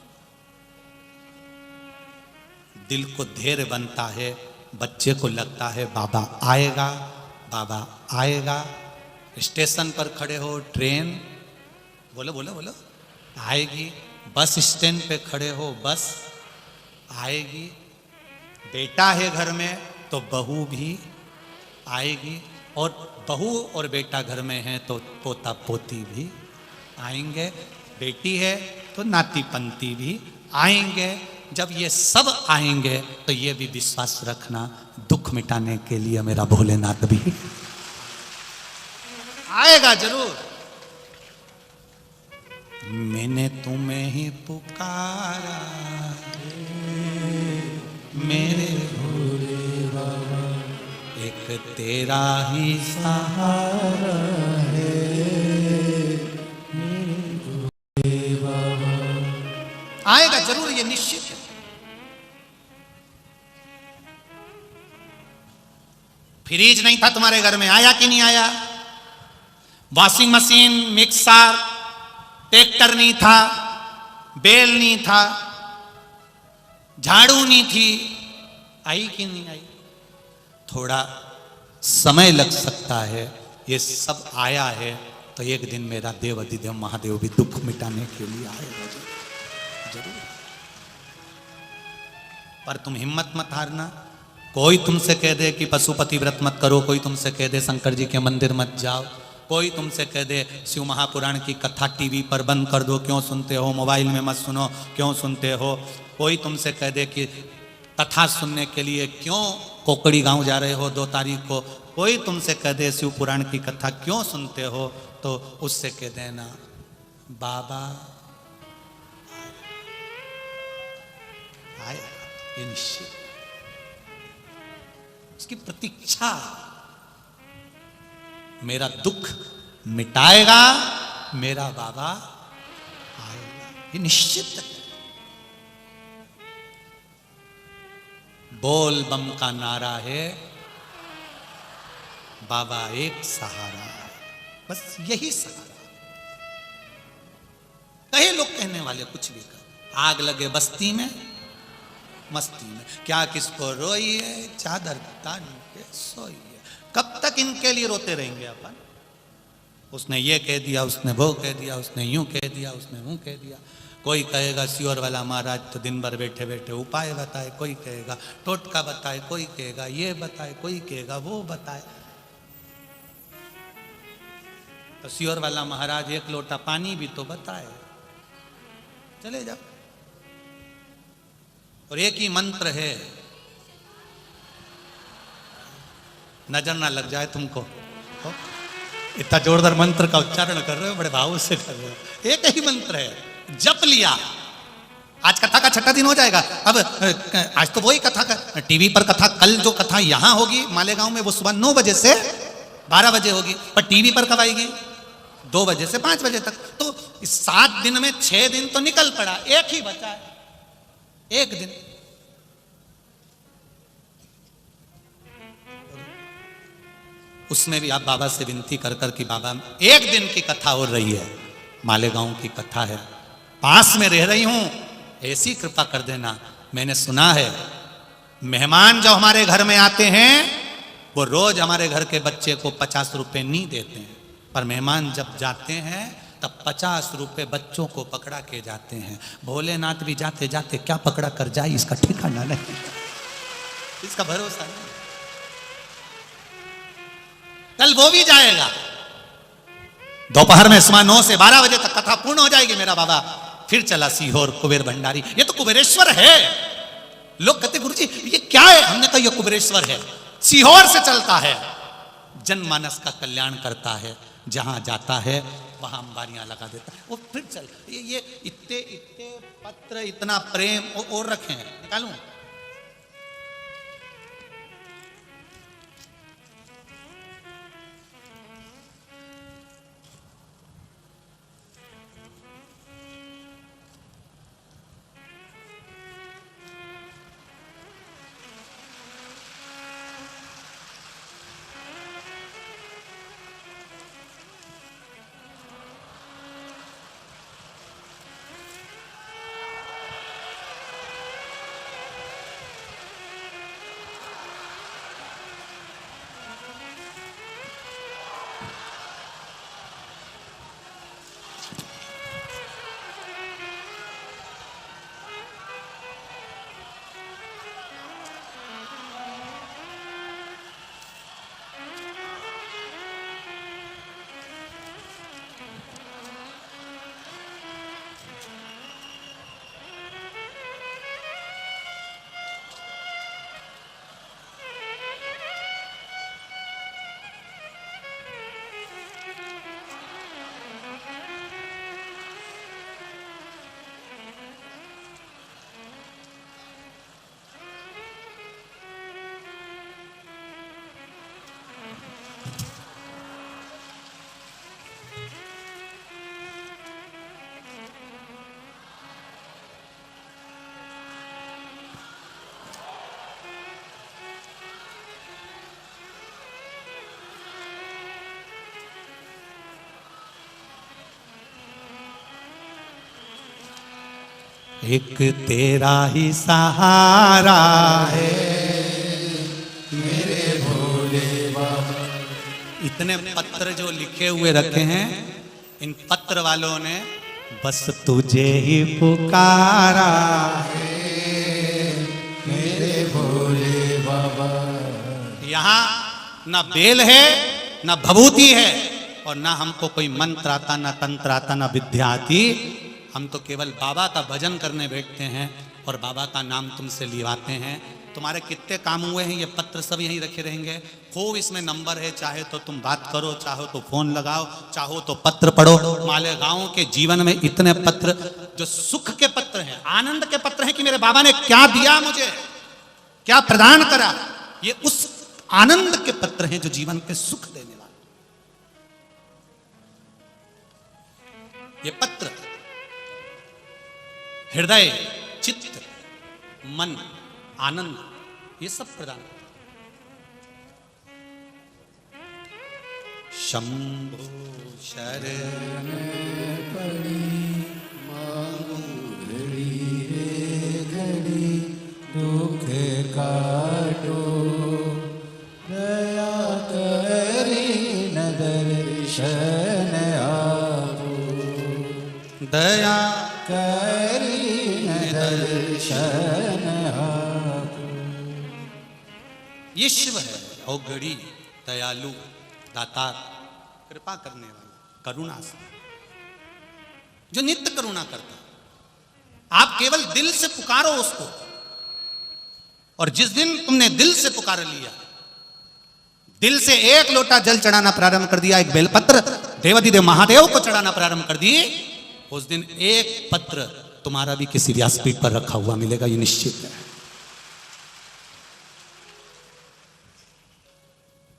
दिल को धैर्य बनता है, बच्चे को लगता है बाबा आएगा, बाबा आएगा। स्टेशन पर खड़े हो, ट्रेन, बोलो बोलो बोलो, आएगी। बस स्टैंड पे खड़े हो, बस आएगी। बेटा है घर में तो बहू भी आएगी, और बहू और बेटा घर में है तो पोता पोती भी आएंगे। बेटी है तो नाती पंती भी आएंगे। जब ये सब आएंगे तो ये भी विश्वास रखना, दुख मिटाने के लिए मेरा भोलेनाथ भी आएगा जरूर। मैंने तुम्हें ही पुकारा मेरे भोले बाबा, एक एक तेरा ही सहारा है। आएगा जरूर, ये निश्चित है। फ्रिज नहीं था तुम्हारे घर में, आया कि नहीं आया? वॉशिंग मशीन, मिक्सर, ट्रैक्टर नहीं था, बेल नहीं था, झाड़ू नहीं थी, आई कि नहीं आई? थोड़ा समय लग सकता है, ये सब आया है तो एक दिन मेरा देव अधिदेव महादेव भी दुख मिटाने के लिए आएगा जरूर। पर तुम हिम्मत मत हारना। कोई तुमसे कह दे कि पशुपति व्रत मत करो, कोई तुमसे कह दे शंकर जी के मंदिर मत जाओ, कोई तुमसे कह दे शिव महापुराण की कथा टीवी पर बंद कर दो, क्यों सुनते हो, मोबाइल में मत सुनो, क्यों सुनते हो, कोई तुमसे कह दे कि कथा सुनने के लिए क्यों कोकड़ी गांव जा रहे हो 2 तारीख को, कोई तुमसे कह दे शिव पुराण की कथा क्यों सुनते हो, तो उससे कह देना बाबा आए, ये निश्चित उसकी प्रतीक्षा। मेरा दुख मिटाएगा मेरा बाबा आएगा, ये निश्चित है। बोल बम का नारा है, बाबा एक सहारा है, बस यही सहारा। कहे लोग कहने वाले कुछ भी कर, आग लगे बस्ती में मस्ती में, क्या किसको रोइए चादर तान के सोइए। कब तक इनके लिए रोते रहेंगे अपन? उसने ये कह दिया, उसने वो कह दिया, उसने यूं कह दिया, उसने वो कह दिया। कोई कहेगा सियोर वाला महाराज तो दिन भर बैठे बैठे उपाय बताए, कोई कहेगा टोटका बताए, कोई कहेगा ये बताए, कोई कहेगा वो बताए। तो सियोर वाला महाराज 1 लोटा पानी भी तो बताए, चले जाओ। और एक ही मंत्र है, नजर ना लग जाए तुमको। इतना जोरदार मंत्र का उच्चारण कर रहे हो, बड़े भाव से कर रहे हो। एक ही मंत्र है, जप लिया। आज कथा का 6ठा दिन हो जाएगा। अब आज तो वही कथा का टीवी पर कथा, कल जो कथा यहां होगी मालेगांव में वो सुबह 9 बजे से 12 बजे होगी, पर टीवी पर कब आएगी? 2 बजे से 5 बजे तक। तो इस 7 दिन में 6 दिन तो निकल पड़ा, एक ही बचा है, एक दिन। उसमें भी आप बाबा से विनती कर कर कि बाबा एक दिन की कथा हो रही है, मालेगांव की कथा है, पास में रह रही हूं, ऐसी कृपा कर देना। मैंने सुना है मेहमान जब हमारे घर में आते हैं वो रोज हमारे घर के बच्चे को 50 रुपए नहीं देते हैं, पर मेहमान जब जाते हैं तब 50 रुपए बच्चों को पकड़ा के जाते हैं। भोलेनाथ भी जाते जाते क्या पकड़ा कर जाए इसका ठिकाना नहीं, इसका भरोसा नहीं। कल वो भी जाएगा, दोपहर में सुबह 9 से 12 बजे तक कथा पूर्ण हो जाएगी। मेरा बाबा फिर चला सीहोर कुबेर भंडारी। ये तो कुबेरेश्वर है। लोग कहते गुरुजी ये क्या है? हमने कहा ये कुबेरेश्वर है, सीहोर से चलता है, जनमानस का कल्याण करता है, जहां जाता है वहां अंबारियां लगा देता है। वो फिर चल ये इतने इतने पत्र, इतना प्रेम और रखे हैं, निकालूं? एक तेरा ही सहारा है मेरे भोले बाबा। इतने पत्र जो लिखे हुए रखे हैं, इन पत्र वालों ने बस तुझे ही पुकारा है मेरे भोले बाबा। यहाँ ना बेल है ना भभूति है और ना हमको कोई मंत्र आता, ना तंत्र आता, ना विद्या आती। हम तो केवल बाबा का भजन करने बैठते हैं और बाबा का नाम तुमसे लिवाते हैं। तुम्हारे कितने काम हुए हैं, ये पत्र सब यहीं रखे रहेंगे। खूब इसमें नंबर है, चाहे तो तुम बात करो, चाहो तो फोन लगाओ, चाहो तो पत्र पढ़ो। मालेगांव के जीवन में इतने पत्र जो सुख के पत्र हैं, आनंद के पत्र हैं कि मेरे बाबा ने क्या दिया मुझे, क्या प्रदान करा, ये उस आनंद के पत्र हैं जो जीवन के सुख देने वाले। ये पत्र हृदय, चित्त, मन, आनंद, ये सब प्रदान करता। शंभो शरण पड़ी मांगू घड़ी रे घड़ी, दुख काटो दया करी न दर्शन आपो, दया करी न दर्शन आपो। ये शिव है, औगड़ी, दयालु, दाता, कृपा करने वाला, करुणा से, जो नित्य करुणा करता। आप केवल दिल से पुकारो उसको, और जिस दिन तुमने दिल से पुकार लिया, दिल से एक लोटा जल चढ़ाना प्रारंभ कर दिया, एक बेलपत्र देवाधिदेव महादेव को चढ़ाना प्रारंभ कर दिए, उस दिन एक पत्र तुम्हारा भी किसी व्यासपीठ पर रखा हुआ मिलेगा, ये निश्चित है।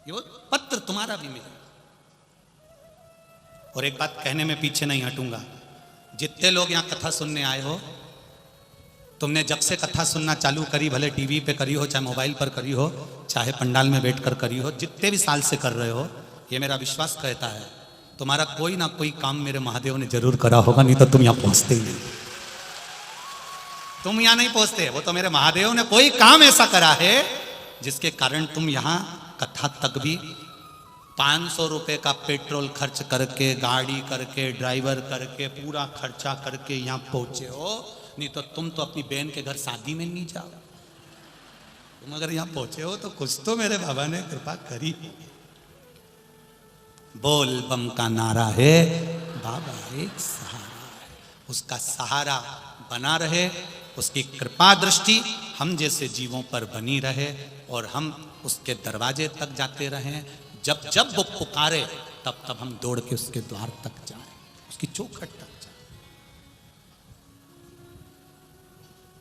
ये पत्र तुम्हारा भी मिलेगा। और एक बात कहने में पीछे नहीं हटूंगा, जितने लोग यहां कथा सुनने आए हो, तुमने जब से कथा सुनना चालू करी, भले टीवी पे करी हो, चाहे मोबाइल पर करी हो, चाहे पंडाल में बैठकर करी हो, जितने भी साल से कर रहे हो, ये मेरा विश्वास कहता है तुम्हारा कोई ना कोई काम मेरे महादेव ने जरूर करा होगा, नहीं तो तुम यहां पहुंचते ही नहीं। तुम यहां नहीं पहुंचते, वो तो मेरे महादेव ने कोई काम ऐसा करा है जिसके कारण तुम यहां कथा तक भी 500 रुपए का पेट्रोल खर्च करके, गाड़ी करके, ड्राइवर करके, पूरा खर्चा करके यहां पहुंचे हो। नहीं तो तुम तो अपनी बहन के घर शादी में नहीं जाओ। तुम अगर यहां पहुंचे हो तो कुछ तो मेरे बाबा ने कृपा करी। बोल बम का नारा है, बाबा एक सहारा है, उसका सहारा बना रहे, उसकी कृपा दृष्टि हम जैसे जीवों पर बनी रहे और हम उसके दरवाजे तक जाते रहें। जब जब वो पुकारे तब तब हम दौड़ के उसके द्वार तक जाएं, उसकी चौखट तक जाएं।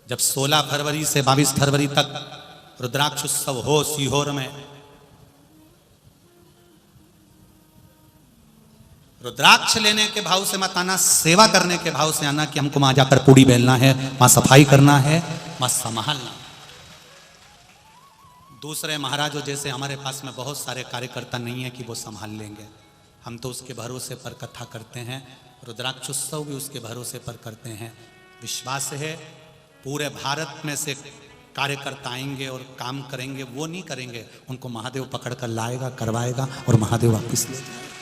जब 16 फरवरी से 22 फरवरी तक रुद्राक्ष उत्सव हो सीहोर में, रुद्राक्ष लेने के भाव से मत आना, सेवा करने के भाव से आना कि हमको वहां जाकर पूड़ी बेलना है, वहां सफाई करना है, वहां संभालना। दूसरे महाराजों जैसे हमारे पास में बहुत सारे कार्यकर्ता नहीं है कि वो संभाल लेंगे। हम तो उसके भरोसे पर कथा करते हैं, रुद्राक्ष उत्सव भी उसके भरोसे पर करते हैं। विश्वास है पूरे भारत में से कार्यकर्ता आएंगे और काम करेंगे, वो नहीं करेंगे, उनको महादेव पकड़ कर लाएगा, करवाएगा और महादेव वापिस ले जाएगा।